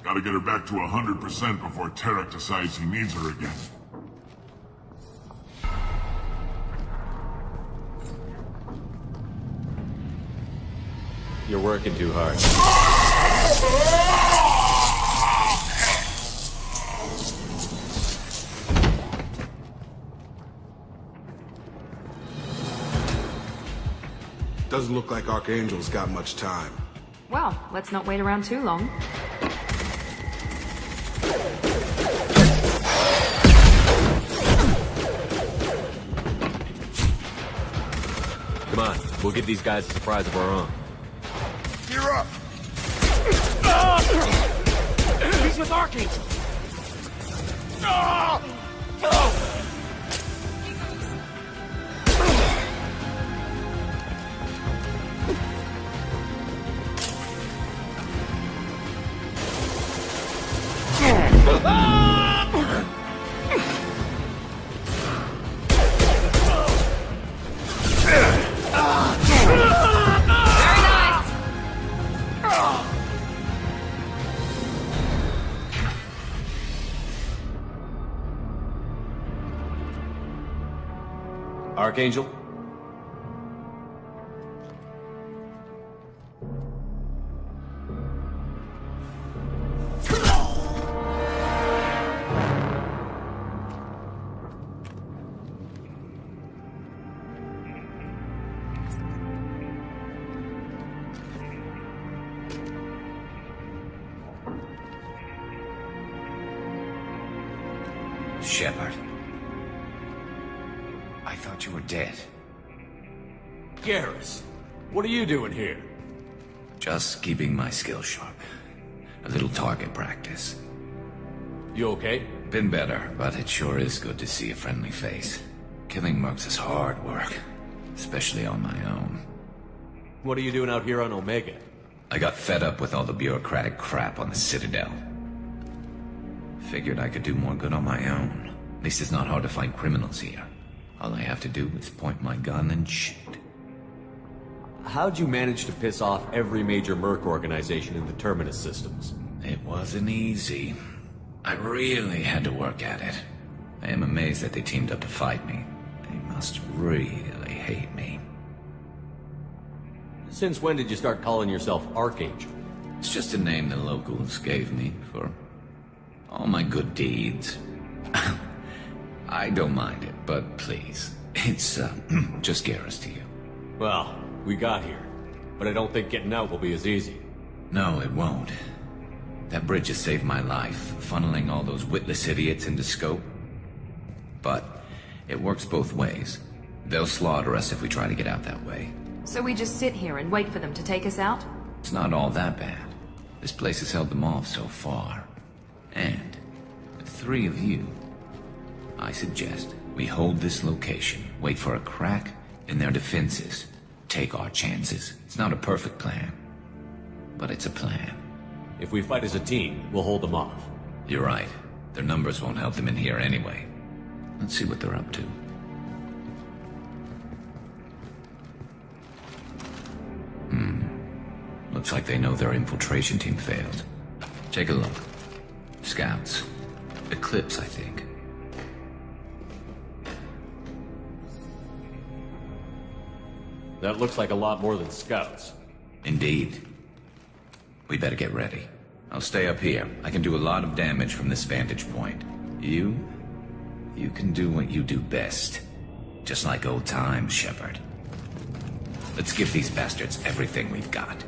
Gotta get her back to 100% before Tarek decides he needs her again. You're working too hard. Doesn't look like Archangel's got much time. Well, let's not wait around too long. Come on, we'll give these guys a surprise of our own. Gear up! He's with Archangel! Archangel? Shepard. I thought you were dead. Garrus, what are you doing here? Just keeping my skills sharp. A little target practice. You okay? Been better, but it sure is good to see a friendly face. Killing mercs is hard work, especially on my own. What are you doing out here on Omega? I got fed up with all the bureaucratic crap on the Citadel. Figured I could do more good on my own. At least it's not hard to find criminals here. All I have to do is point my gun and shoot. How'd you manage to piss off every major merc organization in the Terminus systems? It wasn't easy. I really had to work at it. I am amazed that they teamed up to fight me. They must really hate me. Since when did you start calling yourself Archangel? It's just a name the locals gave me for all my good deeds. I don't mind it, but please, it's just Garrus to you. Well, we got here, but I don't think getting out will be as easy. No, it won't. That bridge has saved my life, funneling all those witless idiots into scope. But it works both ways. They'll slaughter us if we try to get out that way. So we just sit here and wait for them to take us out? It's not all that bad. This place has held them off so far. And with 3 of you, I suggest we hold this location, wait for a crack in their defenses, take our chances. It's not a perfect plan, but it's a plan. If we fight as a team, we'll hold them off. You're right. Their numbers won't help them in here anyway. Let's see what they're up to. Looks like they know their infiltration team failed. Take a look. Scouts. Eclipse, I think. That looks like a lot more than scouts. Indeed. We better get ready. I'll stay up here. I can do a lot of damage from this vantage point. You can do what you do best. Just like old times, Shepard. Let's give these bastards everything we've got.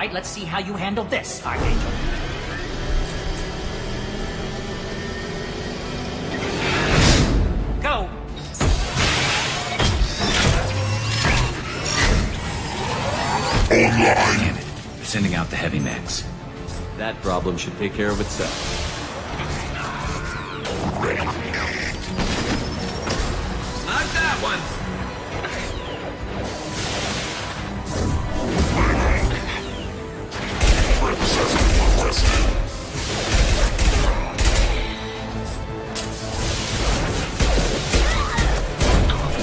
right, let's see how you handle this, Archangel. Go! Damn it. They're sending out the heavy mechs. That problem should take care of itself. Not that one!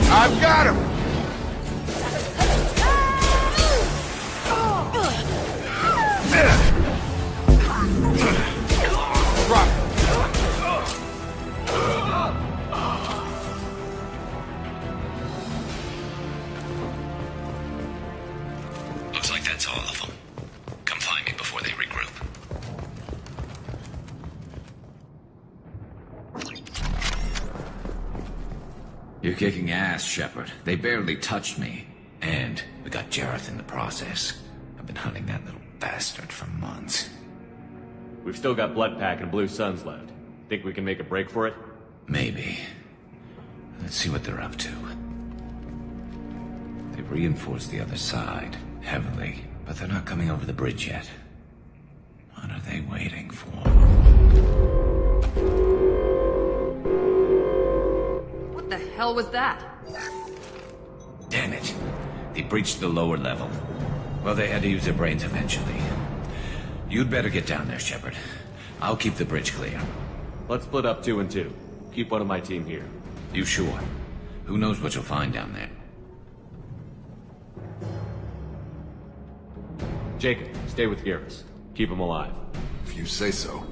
I've got him! Looks like that's all of them. Come find me before they regroup. You're kicking ass, Shepard. They barely touched me. And we got Jareth in the process. I've been hunting that little bastard for months. We've still got Bloodpack and Blue Suns left. Think we can make a break for it? Maybe. Let's see what they're up to. They've reinforced the other side, heavily, but they're not coming over the bridge yet. What are they waiting for? What the hell was that? Damn it. They breached the lower level. Well, they had to use their brains eventually. You'd better get down there, Shepard. I'll keep the bridge clear. Let's split up 2 and 2. Keep one of my team here. You sure? Who knows what you'll find down there? Jacob, stay with Garrus. Keep him alive. If you say so.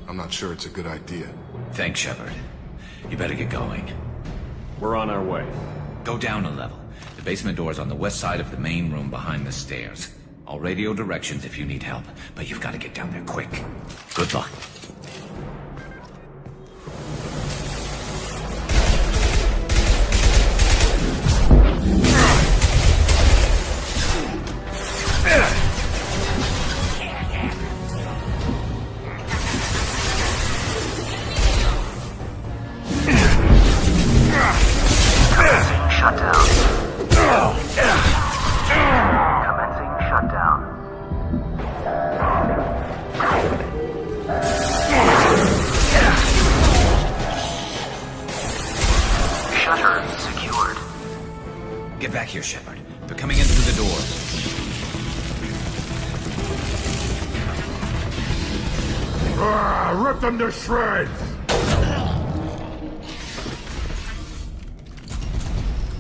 I'm not sure it's a good idea. Thanks, Shepard. You better get going. We're on our way. Go down a level. The basement door's on the west side of the main room behind the stairs. I'll radio directions if you need help, but you've got to get down there quick. Good luck. Get back here, Shepard. They're coming in through the door. Rip them to shreds!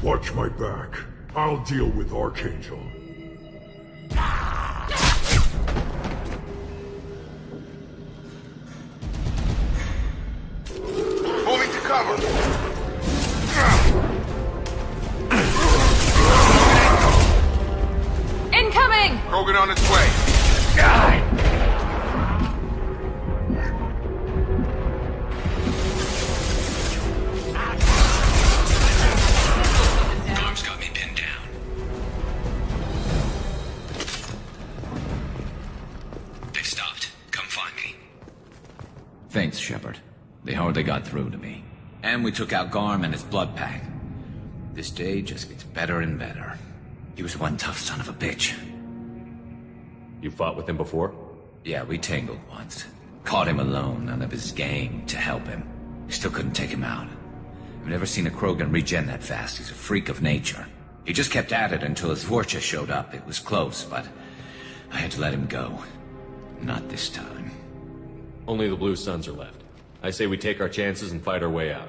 Watch my back. I'll deal with Archangel. Moving to cover! Incoming! Krogan on its way. Norm's got me pinned down. They've stopped. Come find me. Thanks, Shepard. They hardly got through to me. And we took out Garm and his blood pack. This day just gets better and better. He was one tough son of a bitch. You fought with him before? Yeah, we tangled once. Caught him alone, none of his gang to help him. We still couldn't take him out. I've never seen a Krogan regen that fast. He's a freak of nature. He just kept at it until his Vorcha showed up. It was close, but I had to let him go. Not this time. Only the Blue Suns are left. I say we take our chances and fight our way out.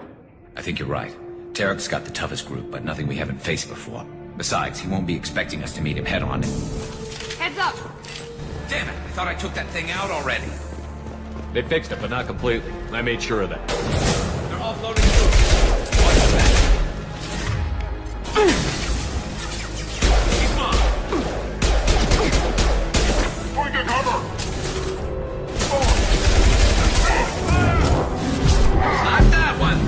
I think you're right. Tarek's got the toughest group, but nothing we haven't faced before. Besides, he won't be expecting us to meet him head-on. Heads up! Damn it! I thought I took that thing out already. They fixed it, but not completely. I made sure of that. They're offloading through. Watch that. Going to cover! Not that one!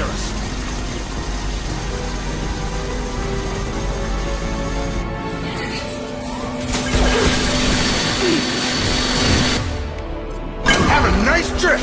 Garrus. Have a nice trip!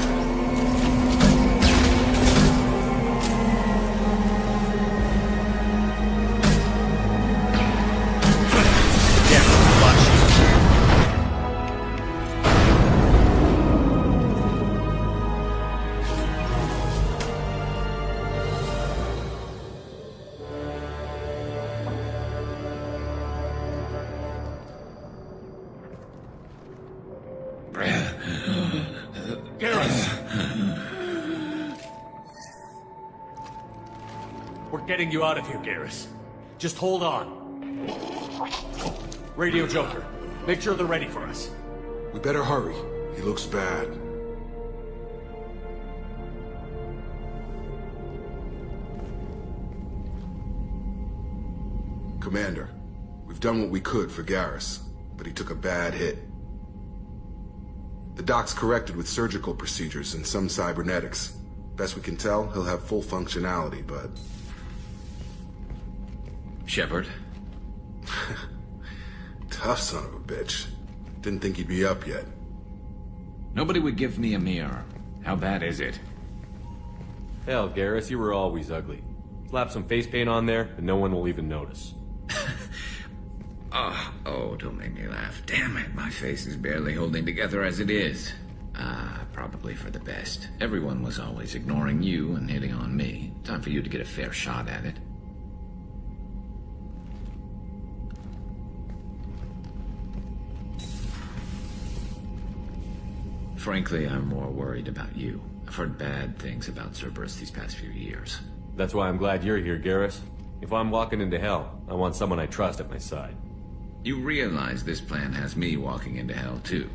We're getting you out of here, Garrus. Just hold on. Radio Joker, make sure they're ready for us. We better hurry. He looks bad. Commander, we've done what we could for Garrus, but he took a bad hit. The doc's corrected with surgical procedures and some cybernetics. Best we can tell, he'll have full functionality, but... Shepard? Tough son of a bitch. Didn't think he'd be up yet. Nobody would give me a mirror. How bad is it? Hell, Garrus, you were always ugly. Slap some face paint on there, and no one will even notice. Oh, don't make me laugh. Damn it, my face is barely holding together as it is. Probably for the best. Everyone was always ignoring you and hitting on me. Time for you to get a fair shot at it. Frankly, I'm more worried about you. I've heard bad things about Cerberus these past few years. That's why I'm glad you're here, Garrus. If I'm walking into hell, I want someone I trust at my side. You realize this plan has me walking into hell, too.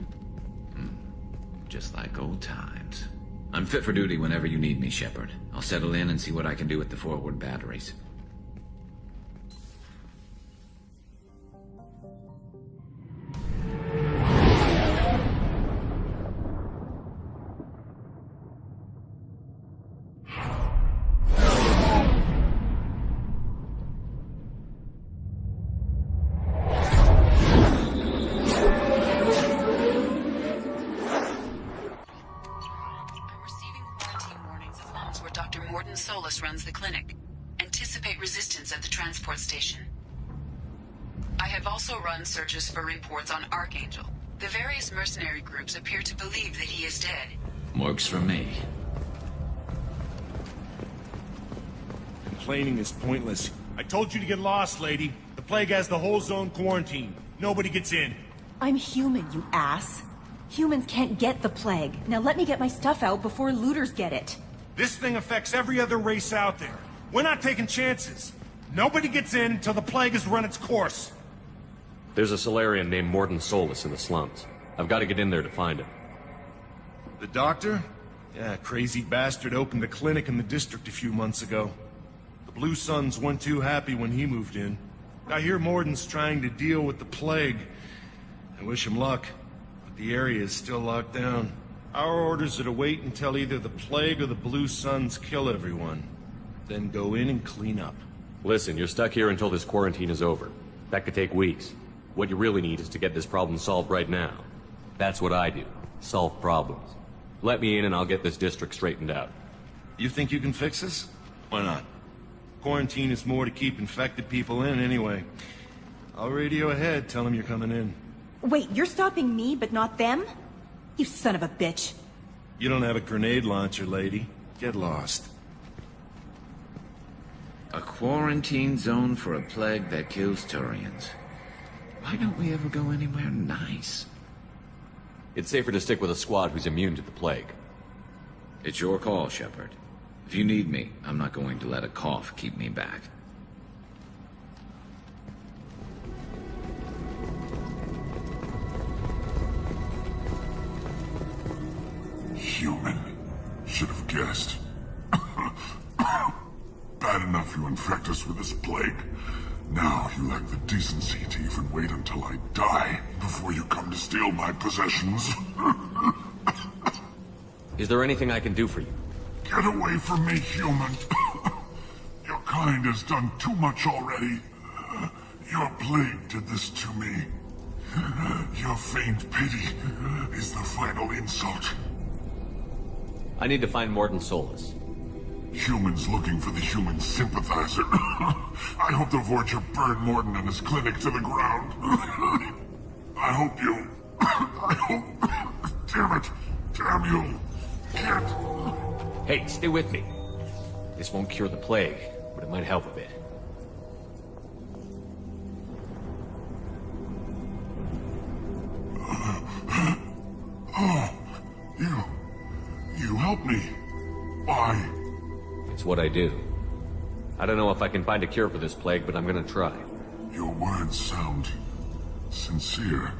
Just like old times. I'm fit for duty whenever you need me, Shepard. I'll settle in and see what I can do with the forward batteries. Runs the clinic. Anticipate resistance at the transport station. I have also run searches for reports on Archangel. The various mercenary groups appear to believe that he is dead. Works for me. Complaining is pointless. I told you to get lost, lady. The plague has the whole zone quarantined. Nobody gets in. I'm human, you ass. Humans can't get the plague. Now let me get my stuff out before looters get it. This thing affects every other race out there. We're not taking chances. Nobody gets in until the plague has run its course. There's a Salarian named Mordin Solus in the slums. I've got to get in there to find him. The doctor? Yeah, crazy bastard opened a clinic in the district a few months ago. The Blue Suns weren't too happy when he moved in. I hear Mordin's trying to deal with the plague. I wish him luck, but the area is still locked down. Our orders are to wait until either the plague or the Blue Suns kill everyone. Then go in and clean up. Listen, you're stuck here until this quarantine is over. That could take weeks. What you really need is to get this problem solved right now. That's what I do. Solve problems. Let me in and I'll get this district straightened out. You think you can fix this? Why not? Quarantine is more to keep infected people in anyway. I'll radio ahead, tell them you're coming in. Wait, you're stopping me, but not them? You son of a bitch. You don't have a grenade launcher, lady. Get lost. A quarantine zone for a plague that kills Turians. Why don't we ever go anywhere nice? It's safer to stick with a squad who's immune to the plague. It's your call, Shepard. If you need me, I'm not going to let a cough keep me back. Human. Should have guessed. Bad enough you infect us with this plague. Now you lack the decency to even wait until I die before you come to steal my possessions. Is there anything I can do for you? Get away from me, human. kind has done too much already. Your plague did this to me. Your feigned pity is the final insult. I need to find Mordin Solus. Humans looking for the human sympathizer. I hope the Vorcha burned Mordin and his clinic to the ground. I hope you... I hope... Damn it! Damn you! Can't... Hey, stay with me. This won't cure the plague, but it might help a bit. Oh, you helped me. Why? It's what I do. I don't know if I can find a cure for this plague, but I'm gonna try. Your words sound sincere.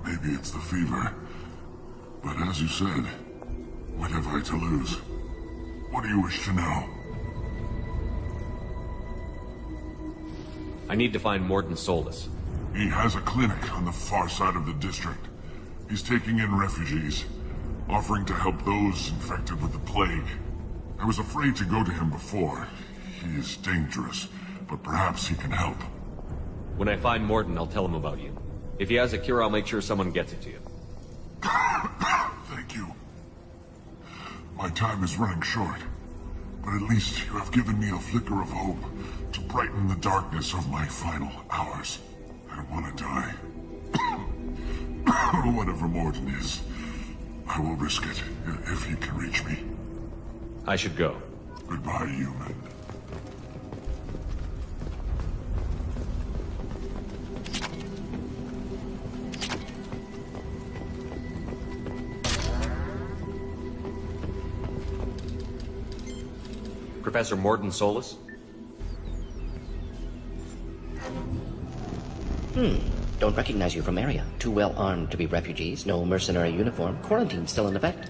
Maybe it's the fever. But as you said, what have I to lose? What do you wish to know? I need to find Mordin Solus. He has a clinic on the far side of the district. He's taking in refugees, offering to help those infected with the plague. I was afraid to go to him before. He is dangerous, but perhaps he can help. When I find Mordin, I'll tell him about you. If he has a cure, I'll make sure someone gets it to you. Thank you. My time is running short, but at least you have given me a flicker of hope to brighten the darkness of my final hours. I want to die. Whatever Mordin is, I will risk it if he can reach me. I should go. Goodbye, human. Professor Mordin Solus? Don't recognize you from area. Too well armed to be refugees, no mercenary uniform, quarantine still in effect.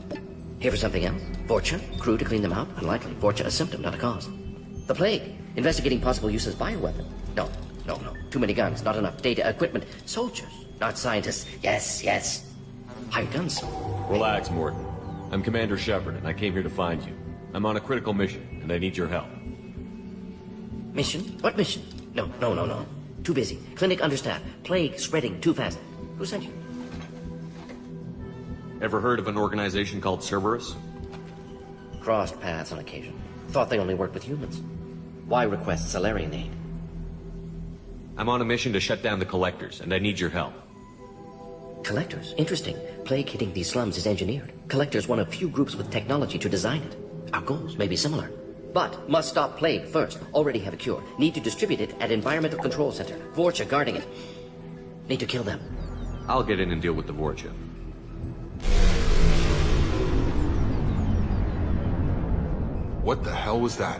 Here for something else? Vorcha? Crew to clean them out? Unlikely. Vorcha a symptom, not a cause. The plague? Investigating possible use as bioweapon? No. Too many guns, not enough data, equipment. Soldiers, not scientists. Yes. Hired guns. Relax, Mordin. I'm Commander Shepard, and I came here to find you. I'm on a critical mission, and I need your help. Mission? What mission? No. Too busy. Clinic understaffed. Plague spreading too fast. Who sent you? Ever heard of an organization called Cerberus? Crossed paths on occasion. Thought they only worked with humans. Why request Salarian aid? I'm on a mission to shut down the Collectors, and I need your help. Collectors? Interesting. Plague hitting these slums is engineered. Collectors one of few groups with technology to design it. Our goals may be similar. But must stop plague first. Already have a cure. Need to distribute it at Environmental Control Center. Vorcha guarding it. Need to kill them. I'll get in and deal with the Vorcha. What the hell was that?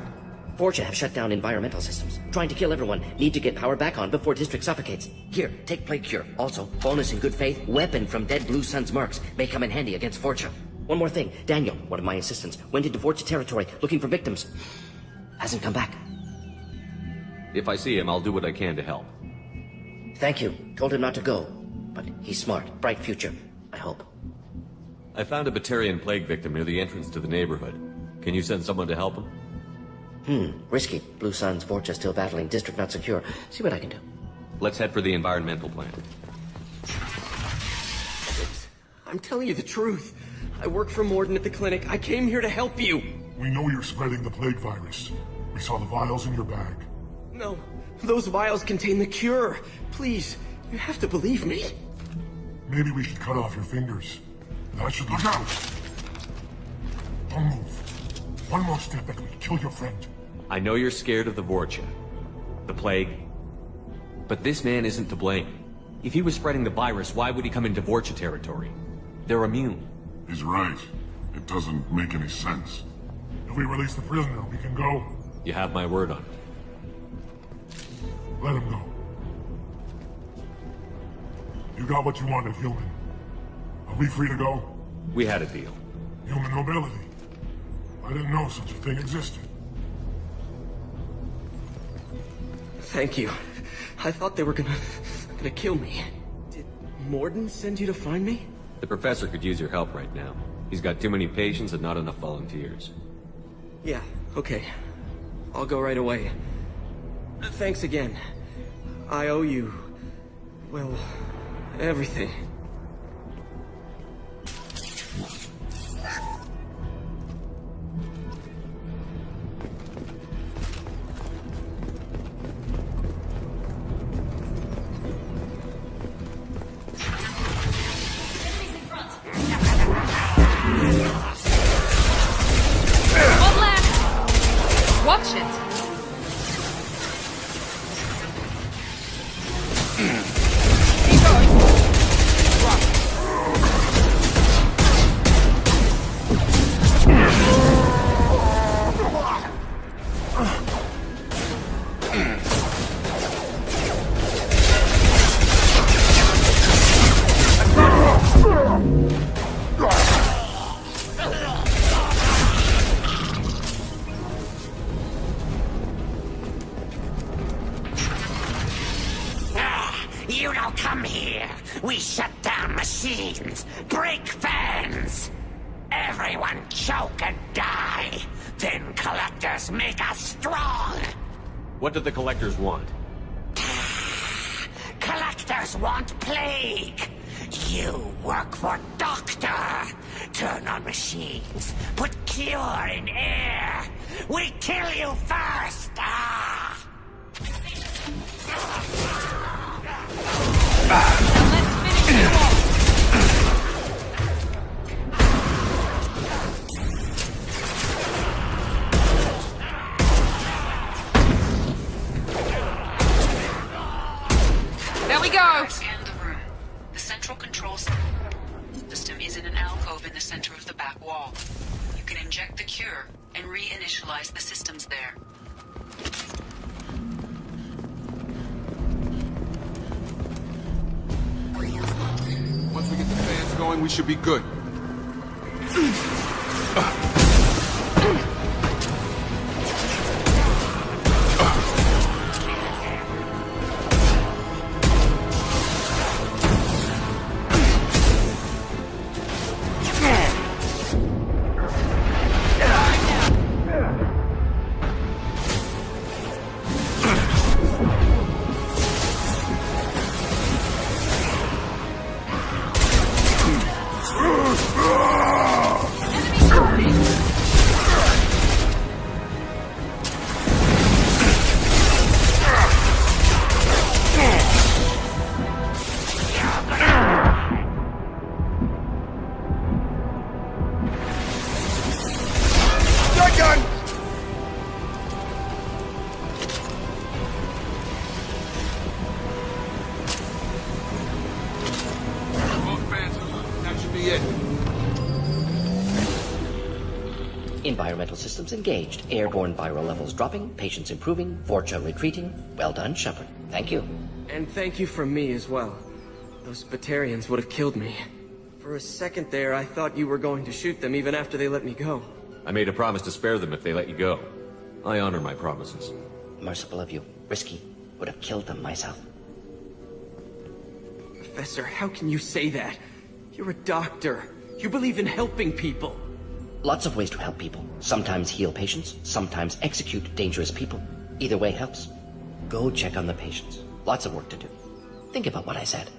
Vorcha have shut down environmental systems. Trying to kill everyone. Need to get power back on before district suffocates. Here, take plague cure. Also, bonus in good faith, weapon from dead Blue Sun's mercs. May come in handy against Vorcha. One more thing. Daniel, one of my assistants, went into Vorcha territory looking for victims. Hasn't come back. If I see him, I'll do what I can to help. Thank you. Told him not to go. But he's smart. Bright future. I hope. I found a Batarian plague victim near the entrance to the neighborhood. Can you send someone to help him? Risky. Blue Sun's Vorcha still battling. District not secure. See what I can do. Let's head for the environmental plant. I'm telling you the truth. I work for Mordin at the clinic. I came here to help you. We know you're spreading the plague virus. We saw the vials in your bag. No, those vials contain the cure. Please, you have to believe me. Maybe we should cut off your fingers. That should look out. Don't move. One more step and we kill your friend. I know you're scared of the Vorcha, the plague, but this man isn't to blame. If he was spreading the virus, why would he come into Vorcha territory? They're immune. He's right. It doesn't make any sense. If we release the prisoner, we can go. You have my word on it. Let him go. You got what you wanted, human. Are we free to go? We had a deal. Human nobility. I didn't know such a thing existed. Thank you. I thought they were gonna kill me. Did Mordin send you to find me? The professor could use your help right now. He's got too many patients and not enough volunteers. Yeah, okay. I'll go right away. Thanks again. I owe you... well, everything. Watch it! You don't come here. We shut down machines, break fans. Everyone choke and die. Then collectors make us strong. What do the collectors want? Collectors want plague. You work for Doctor. Turn on machines. Put cure in air. We kill you first. There we go! Scan the room. The central control system is in an alcove in the center of the back wall. You can inject the cure and reinitialize the systems there. Once we get the fans going, we should be good. Environmental systems engaged. Airborne viral levels dropping. Patients improving. Vorcha retreating. Well done, Shepard. Thank you. And thank you from me as well. Those Batarians would have killed me. For a second there, I thought you were going to shoot them even after they let me go. I made a promise to spare them if they let you go. I honor my promises. Merciful of you. Risky. Would have killed them myself. Professor, how can you say that? You're a doctor. You believe in helping people. Lots of ways to help people. Sometimes heal patients, sometimes execute dangerous people. Either way helps. Go check on the patients. Lots of work to do. Think about what I said.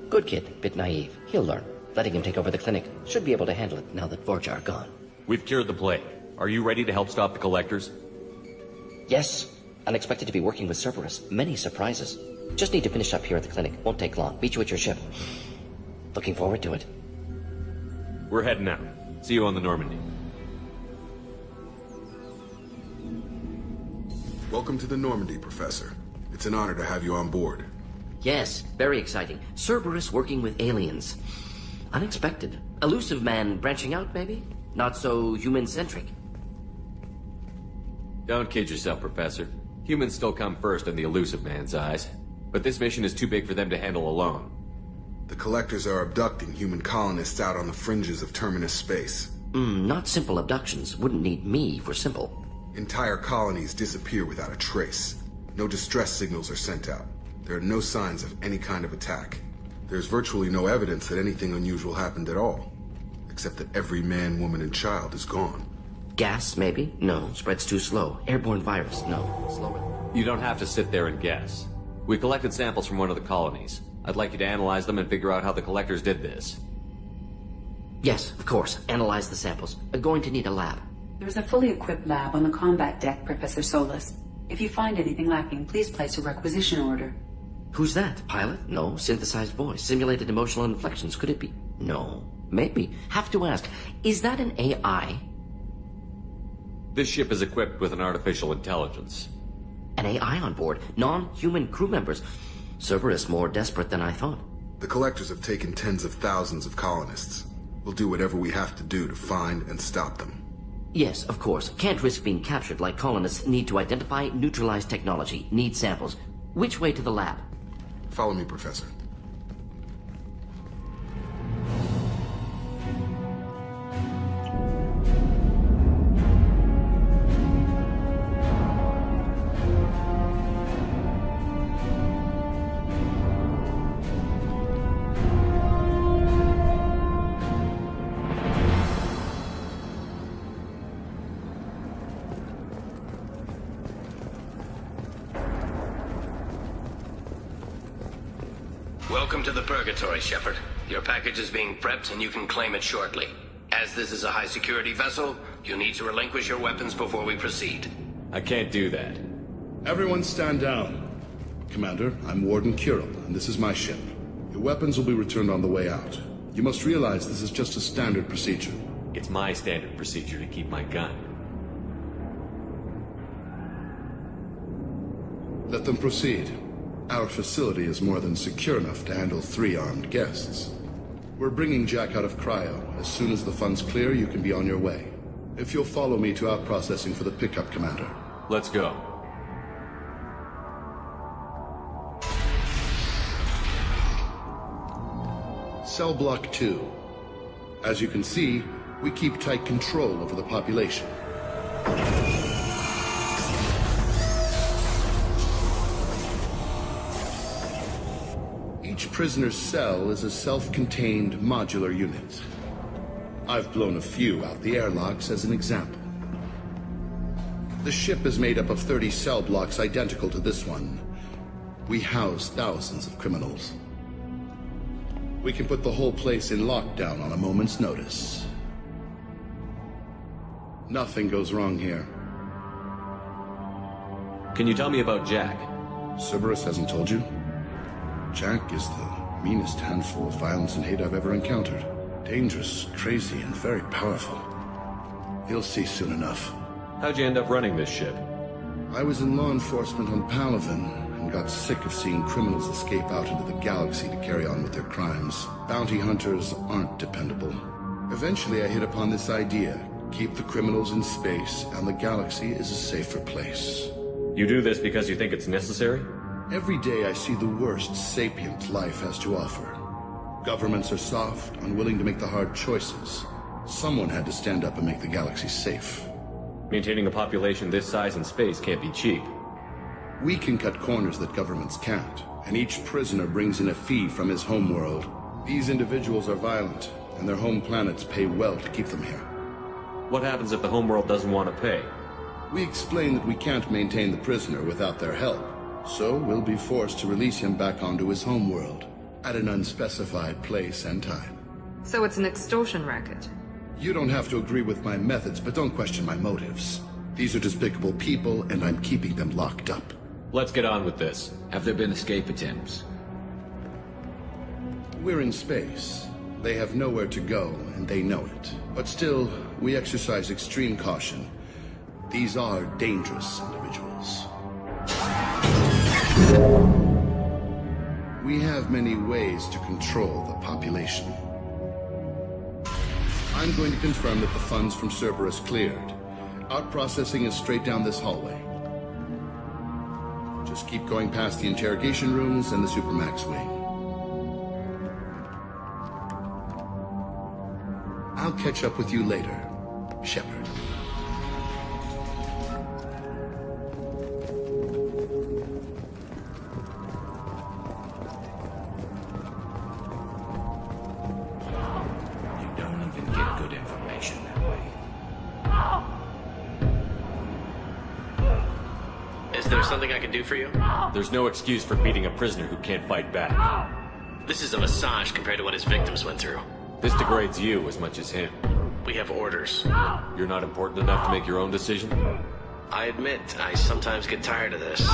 Good kid, bit naive. He'll learn. Letting him take over the clinic. Should be able to handle it now that Vorcha are gone. We've cured the plague. Are you ready to help stop the collectors? Yes. Unexpected to be working with Cerberus. Many surprises. Just need to finish up here at the clinic. Won't take long. Meet you at your ship. Looking forward to it. We're heading out. See you on the Normandy. Welcome to the Normandy, Professor. It's an honor to have you on board. Yes, very exciting. Cerberus working with aliens. Unexpected. Elusive man branching out, maybe? Not so human-centric. Don't kid yourself, Professor. Humans still come first in the Elusive man's eyes. But this mission is too big for them to handle alone. The Collectors are abducting human colonists out on the fringes of Terminus space. Not simple abductions. Wouldn't need me for simple. Entire colonies disappear without a trace. No distress signals are sent out. There are no signs of any kind of attack. There's virtually no evidence that anything unusual happened at all. except that every man, woman, and child is gone. Gas, maybe? No. Spreads too slow. Airborne virus? No. Slower. You don't have to sit there and guess. We collected samples from one of the colonies. I'd like you to analyze them and figure out how the collectors did this. Yes, of course. Analyze the samples. Going to need a lab. There's a fully equipped lab on the combat deck, Professor Solis. If you find anything lacking, please place a requisition order. Who's that? Pilot? No. Synthesized voice. Simulated emotional inflections. Could it be? No. Maybe. Have to ask. Is that an AI? This ship is equipped with an artificial intelligence. An AI on board? Non-human crew members? Cerberus more desperate than I thought. The collectors have taken tens of thousands of colonists. We'll do whatever we have to do to find and stop them. Yes, of course. Can't risk being captured like colonists need to identify, neutralize technology, need samples. Which way to the lab? Follow me, Professor. Welcome to the Purgatory, Shepard. Your package is being prepped and you can claim it shortly. As this is a high-security vessel, you'll need to relinquish your weapons before we proceed. I can't do that. Everyone stand down. Commander, I'm Warden Kirill, and this is my ship. Your weapons will be returned on the way out. You must realize this is just a standard procedure. It's my standard procedure to keep my gun. Let them proceed. Our facility is more than secure enough to handle 3 armed guests. We're bringing Jack out of cryo. As soon as the funds clear, you can be on your way. If you'll follow me to out processing for the pickup, Commander. Let's go. Cell Block 2. As you can see, we keep tight control over the population. Each prisoner's cell is a self-contained modular unit. I've blown a few out the airlocks as an example. The ship is made up of 30 cell blocks identical to this one. We house thousands of criminals. We can put the whole place in lockdown on a moment's notice. Nothing goes wrong here. Can you tell me about Jack? Cerberus hasn't told you? Jack is the meanest handful of violence and hate I've ever encountered. Dangerous, crazy, and very powerful. You'll see soon enough. How'd you end up running this ship? I was in law enforcement on Palaven, and got sick of seeing criminals escape out into the galaxy to carry on with their crimes. Bounty hunters aren't dependable. Eventually I hit upon this idea. Keep the criminals in space, and the galaxy is a safer place. You do this because you think it's necessary? Every day I see the worst sapient life has to offer. Governments are soft, unwilling to make the hard choices. Someone had to stand up and make the galaxy safe. Maintaining a population this size in space can't be cheap. We can cut corners that governments can't, and each prisoner brings in a fee from his homeworld. These individuals are violent, and their home planets pay well to keep them here. What happens if the homeworld doesn't want to pay? We explain that we can't maintain the prisoner without their help, so we'll be forced to release him back onto his homeworld, at an unspecified place and time. So it's an extortion racket? You don't have to agree with my methods, but don't question my motives. These are despicable people, and I'm keeping them locked up. Let's get on with this. Have there been escape attempts? We're in space. They have nowhere to go, and they know it. But still, we exercise extreme caution. These are dangerous individuals. We have many ways to control the population. I'm going to confirm that the funds from Cerberus cleared. Out-processing is straight down this hallway. Just keep going past the interrogation rooms and the Supermax wing. I'll catch up with you later, Shepard. good information that way. Is there something I can do for you? There's no excuse for beating a prisoner who can't fight back. This is a massage compared to what his victims went through. This degrades you as much as him. We have orders. You're not important enough to make your own decision? I admit, I sometimes get tired of this.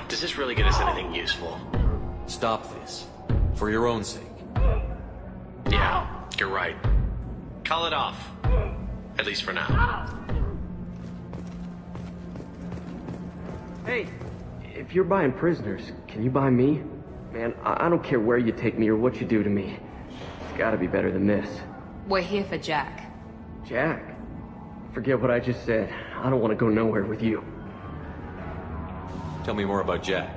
Does this really get us anything useful? Stop this. For your own sake. Yeah, you're right. Call it off. At least for now. Hey, if you're buying prisoners, can you buy me? Man, I don't care where you take me or what you do to me. It's gotta be better than this. We're here for Jack. Jack? Forget what I just said. I don't want to go nowhere with you. Tell me more about Jack.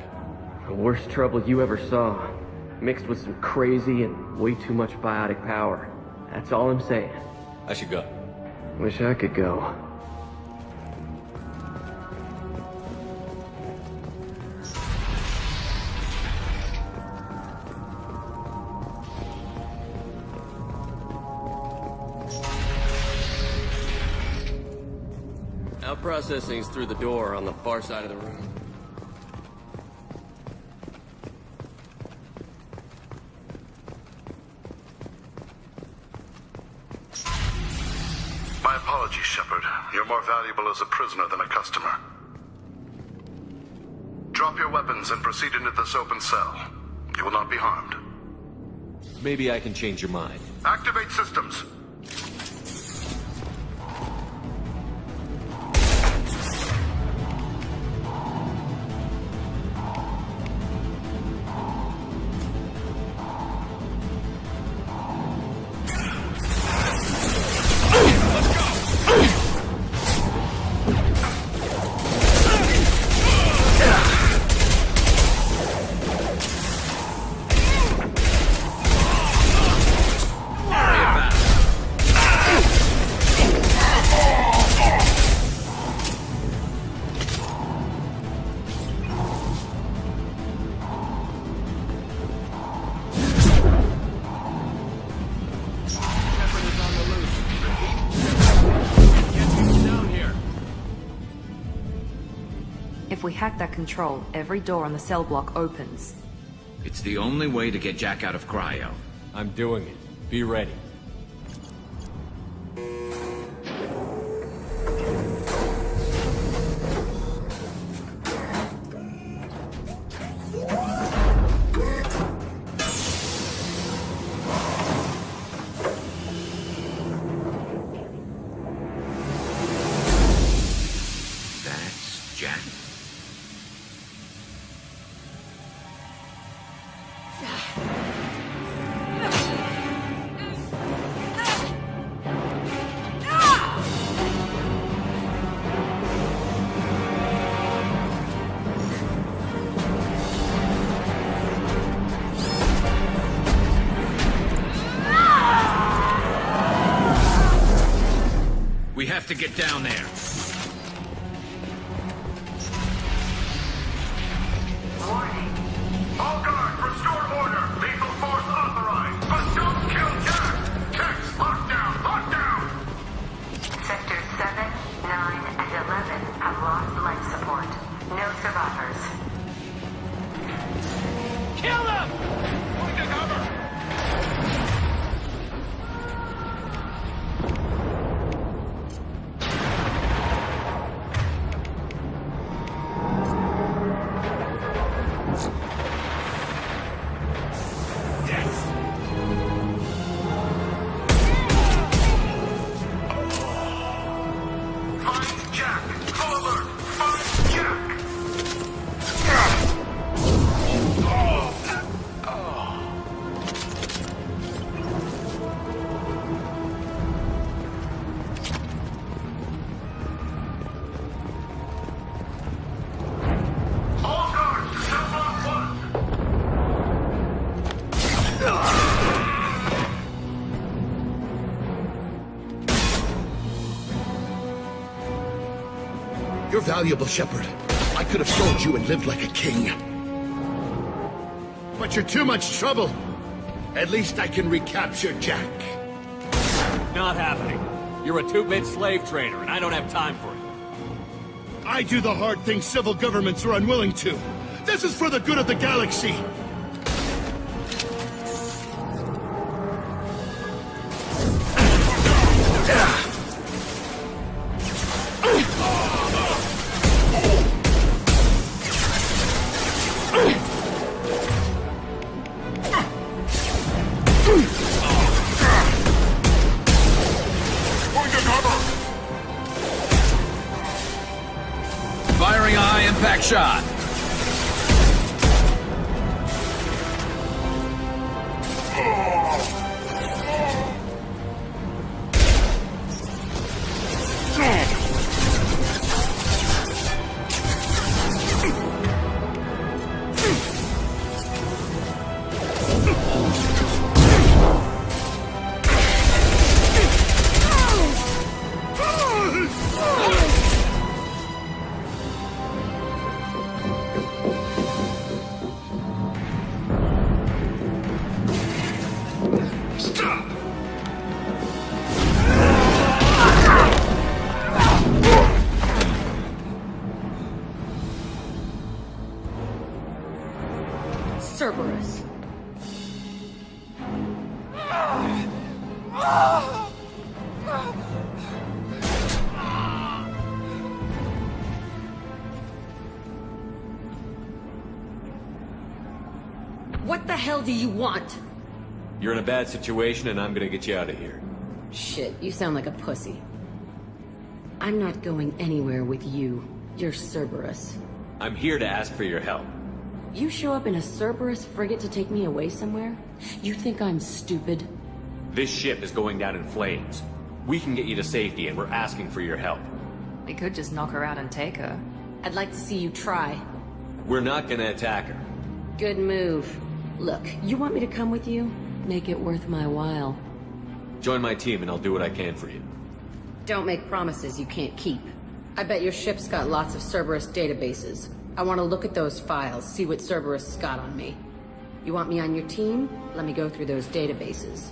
The worst trouble you ever saw. Mixed with some crazy and way too much biotic power. That's all I'm saying. I should go. Wish I could go. Processing's through the door on the far side of the room. My apologies, Shepard. You're more valuable as a prisoner than a customer. Drop your weapons and proceed into this open cell. You will not be harmed. Maybe I can change your mind. Activate systems. If we hack that control, every door on the cell block opens. It's the only way to get Jack out of cryo. I'm doing it. Be ready. That's Jack. We have to get down there. Warning. All guards, restore order. Lethal force authorized. But don't kill Jack. Text, lockdown, lockdown. Sectors 7, 9, and 11 have lost life support. No survivors. Kill them! Point to cover. You're valuable, Shepard. I could have sold you and lived like a king. But you're too much trouble. At least I can recapture Jack. Not happening. You're a two-bit slave trader, and I don't have time for it. I do the hard things civil governments are unwilling to. This is for the good of the galaxy. Firing a high-impact shot. Cerberus. What the hell do you want? You're in a bad situation, and I'm gonna get you out of here. Shit, you sound like a pussy. I'm not going anywhere with you. You're Cerberus. I'm here to ask for your help. You show up in a Cerberus frigate to take me away somewhere? You think I'm stupid? This ship is going down in flames. We can get you to safety, and we're asking for your help. We could just knock her out and take her. I'd like to see you try. We're not gonna attack her. Good move. Look, you want me to come with you? Make it worth my while. Join my team, and I'll do what I can for you. Don't make promises you can't keep. I bet your ship's got lots of Cerberus databases. I want to look at those files, see what Cerberus has got on me. You want me on your team? Let me go through those databases.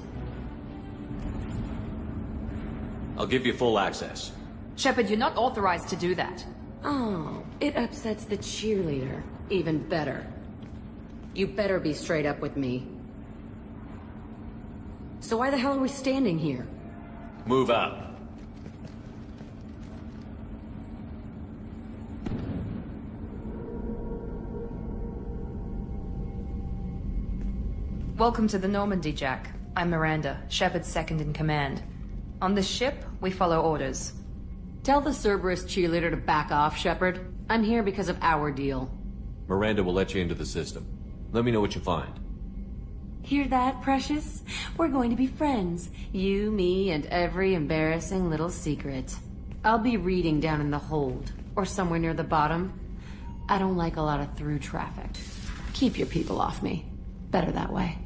I'll give you full access. Shepard, you're not authorized to do that. Oh, it upsets the cheerleader. Even better. You better be straight up with me. So why the hell are we standing here? Move out. Welcome to the Normandy, Jack. I'm Miranda, Shepard's second in command. On this ship, we follow orders. Tell the Cerberus cheerleader to back off, Shepard. I'm here because of our deal. Miranda will let you into the system. Let me know what you find. Hear that, Precious? We're going to be friends. You, me, and every embarrassing little secret. I'll be reading down in the hold, or somewhere near the bottom. I don't like a lot of through traffic. Keep your people off me. Better that way.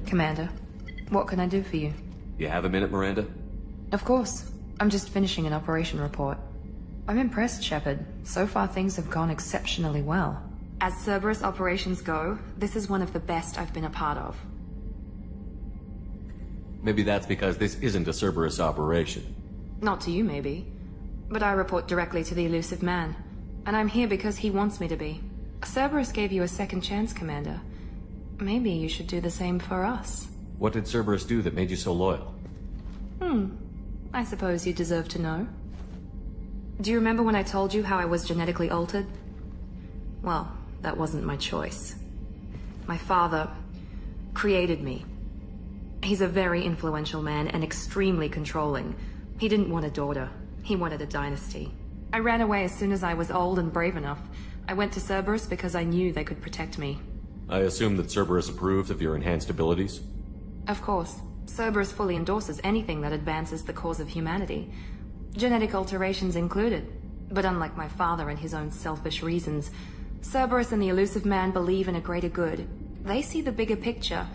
Commander, what can I do for you? You have a minute, Miranda? Of course. I'm just finishing an operation report. I'm impressed, Shepard. So far things have gone exceptionally well. As Cerberus operations go, this is one of the best I've been a part of. Maybe that's because this isn't a Cerberus operation. Not to you, maybe. But I report directly to the Elusive Man. And I'm here because he wants me to be. Cerberus gave you a second chance, Commander. Maybe you should do the same for us. What did Cerberus do that made you so loyal? I suppose you deserve to know. Do you remember when I told you how I was genetically altered? Well, that wasn't my choice. My father created me. He's a very influential man and extremely controlling. He didn't want a daughter. He wanted a dynasty. I ran away as soon as I was old and brave enough. I went to Cerberus because I knew they could protect me. I assume that Cerberus approved of your enhanced abilities? Of course. Cerberus fully endorses anything that advances the cause of humanity. Genetic alterations included. But unlike my father and his own selfish reasons, Cerberus and the Elusive Man believe in a greater good. They see the bigger picture,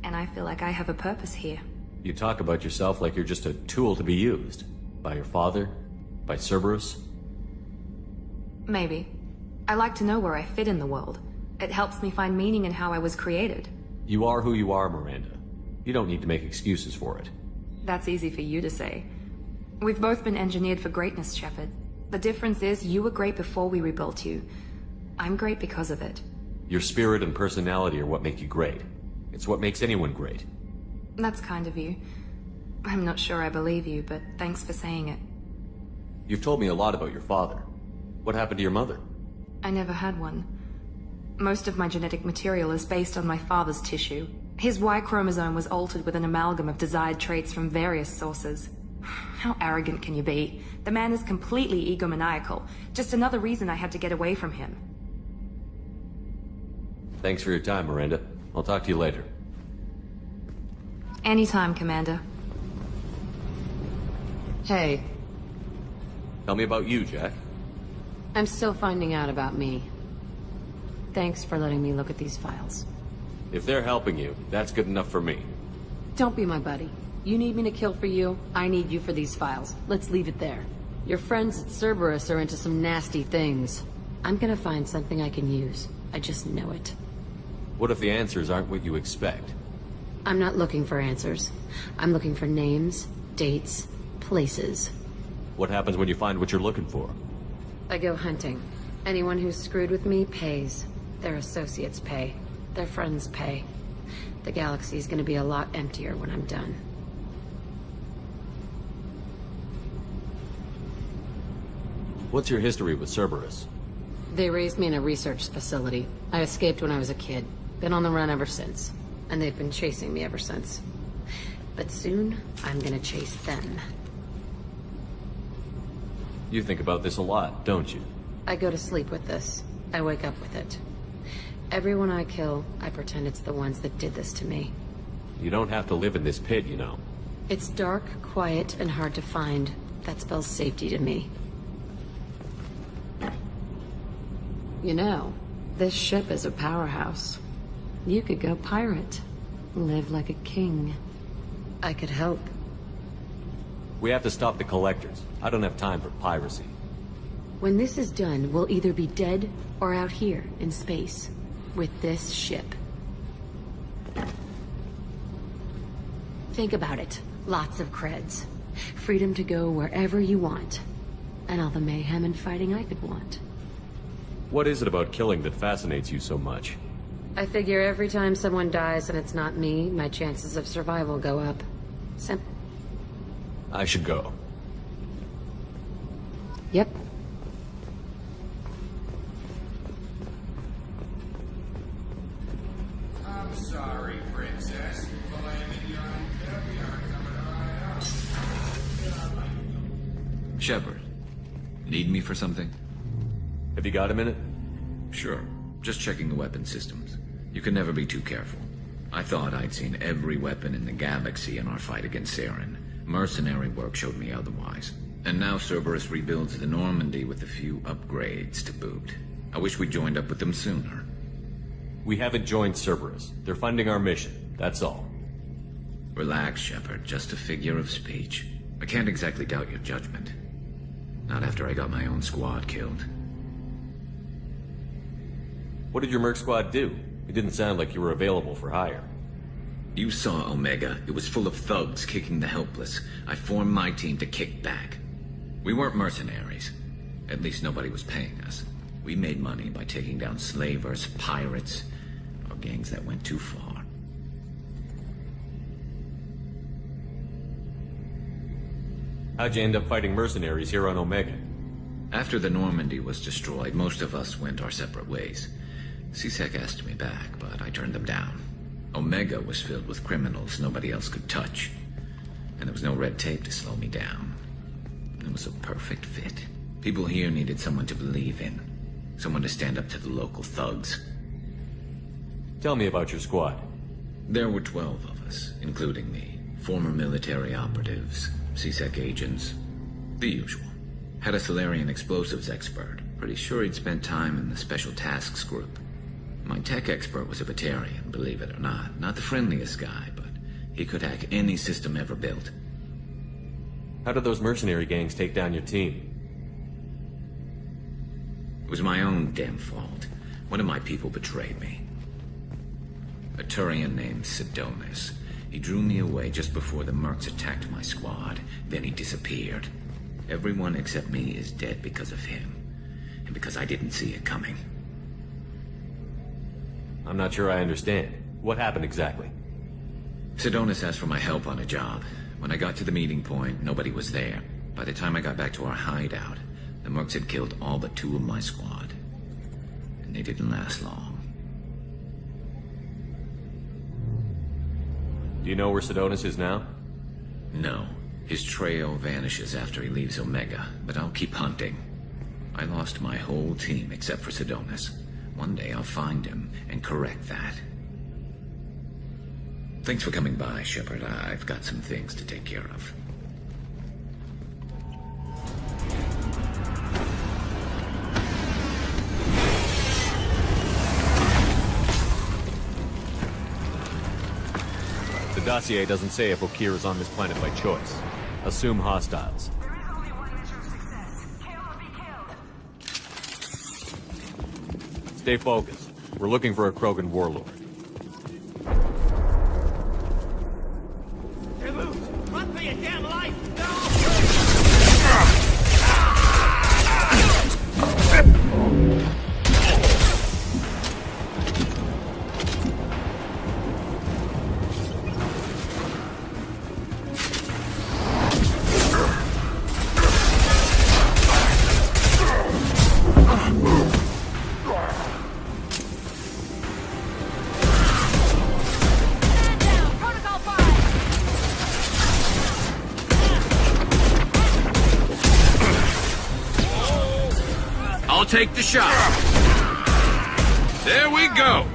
and I feel like I have a purpose here. You talk about yourself like you're just a tool to be used. By your father? By Cerberus? Maybe. I like to know where I fit in the world. It helps me find meaning in how I was created. You are who you are, Miranda. You don't need to make excuses for it. That's easy for you to say. We've both been engineered for greatness, Shepard. The difference is you were great before we rebuilt you. I'm great because of it. Your spirit and personality are what make you great. It's what makes anyone great. That's kind of you. I'm not sure I believe you, but thanks for saying it. You've told me a lot about your father. What happened to your mother? I never had one. Most of my genetic material is based on my father's tissue. His Y chromosome was altered with an amalgam of desired traits from various sources. How arrogant can you be? The man is completely egomaniacal. Just another reason I had to get away from him. Thanks for your time, Miranda. I'll talk to you later. Anytime, Commander. Hey. Tell me about you, Jack. I'm still finding out about me. Thanks for letting me look at these files. If they're helping you, that's good enough for me. Don't be my buddy. You need me to kill for you, I need you for these files. Let's leave it there. Your friends at Cerberus are into some nasty things. I'm gonna find something I can use. I just know it. What if the answers aren't what you expect? I'm not looking for answers. I'm looking for names, dates, places. What happens when you find what you're looking for? I go hunting. Anyone who's screwed with me pays. Their associates pay. Their friends pay. The galaxy's gonna be a lot emptier when I'm done. What's your history with Cerberus? They raised me in a research facility. I escaped when I was a kid. Been on the run ever since. And they've been chasing me ever since. But soon, I'm gonna chase them. You think about this a lot, don't you? I go to sleep with this. I wake up with it. Everyone I kill, I pretend it's the ones that did this to me. You don't have to live in this pit, you know. It's dark, quiet, and hard to find. That spells safety to me. You know, this ship is a powerhouse. You could go pirate. Live like a king. I could help. We have to stop the collectors. I don't have time for piracy. When this is done, we'll either be dead or out here in space. With this ship. Think about it. Lots of creds. Freedom to go wherever you want. And all the mayhem and fighting I could want. What is it about killing that fascinates you so much? I figure every time someone dies and it's not me, my chances of survival go up. I should go. Yep. I'm sorry, Princess. Shepard, need me for something? Have you got a minute? Sure. Just checking the weapon systems. You can never be too careful. I thought I'd seen every weapon in the galaxy in our fight against Saren. Mercenary work showed me otherwise. And now Cerberus rebuilds the Normandy with a few upgrades to boot. I wish we joined up with them sooner. We haven't joined Cerberus. They're funding our mission, that's all. Relax, Shepard. Just a figure of speech. I can't exactly doubt your judgment. Not after I got my own squad killed. What did your merc squad do? It didn't sound like you were available for hire. You saw Omega. It was full of thugs kicking the helpless. I formed my team to kick back. We weren't mercenaries. At least nobody was paying us. We made money by taking down slavers, pirates, or gangs that went too far. How'd you end up fighting mercenaries here on Omega? After the Normandy was destroyed, most of us went our separate ways. C-Sec asked me back, but I turned them down. Omega was filled with criminals nobody else could touch. And there was no red tape to slow me down. It was a perfect fit. People here needed someone to believe in. Someone to stand up to the local thugs. Tell me about your squad. There were 12 of us, including me. Former military operatives, C-Sec agents, the usual. Had a Salarian explosives expert. Pretty sure he'd spent time in the Special Tasks Group. My tech expert was a Batarian, believe it or not. Not the friendliest guy, but he could hack any system ever built. How did those mercenary gangs take down your team? It was my own damn fault. One of my people betrayed me. A Turian named Sidonis. He drew me away just before the mercs attacked my squad. Then he disappeared. Everyone except me is dead because of him. And because I didn't see it coming. I'm not sure I understand. What happened exactly? Sidonis asked for my help on a job. When I got to the meeting point, nobody was there. By the time I got back to our hideout, the mercs had killed all but 2 of my squad. And they didn't last long. Do you know where Sidonis is now? No. His trail vanishes after he leaves Omega, but I'll keep hunting. I lost my whole team except for Sidonis. One day I'll find him and correct that. Thanks for coming by, Shepard. I've got some things to take care of. The dossier doesn't say if Okeer is on this planet by choice. Assume hostiles. Stay focused. We're looking for a Krogan warlord. You're loose! Run for your damn life! I'll take the shot. There we go.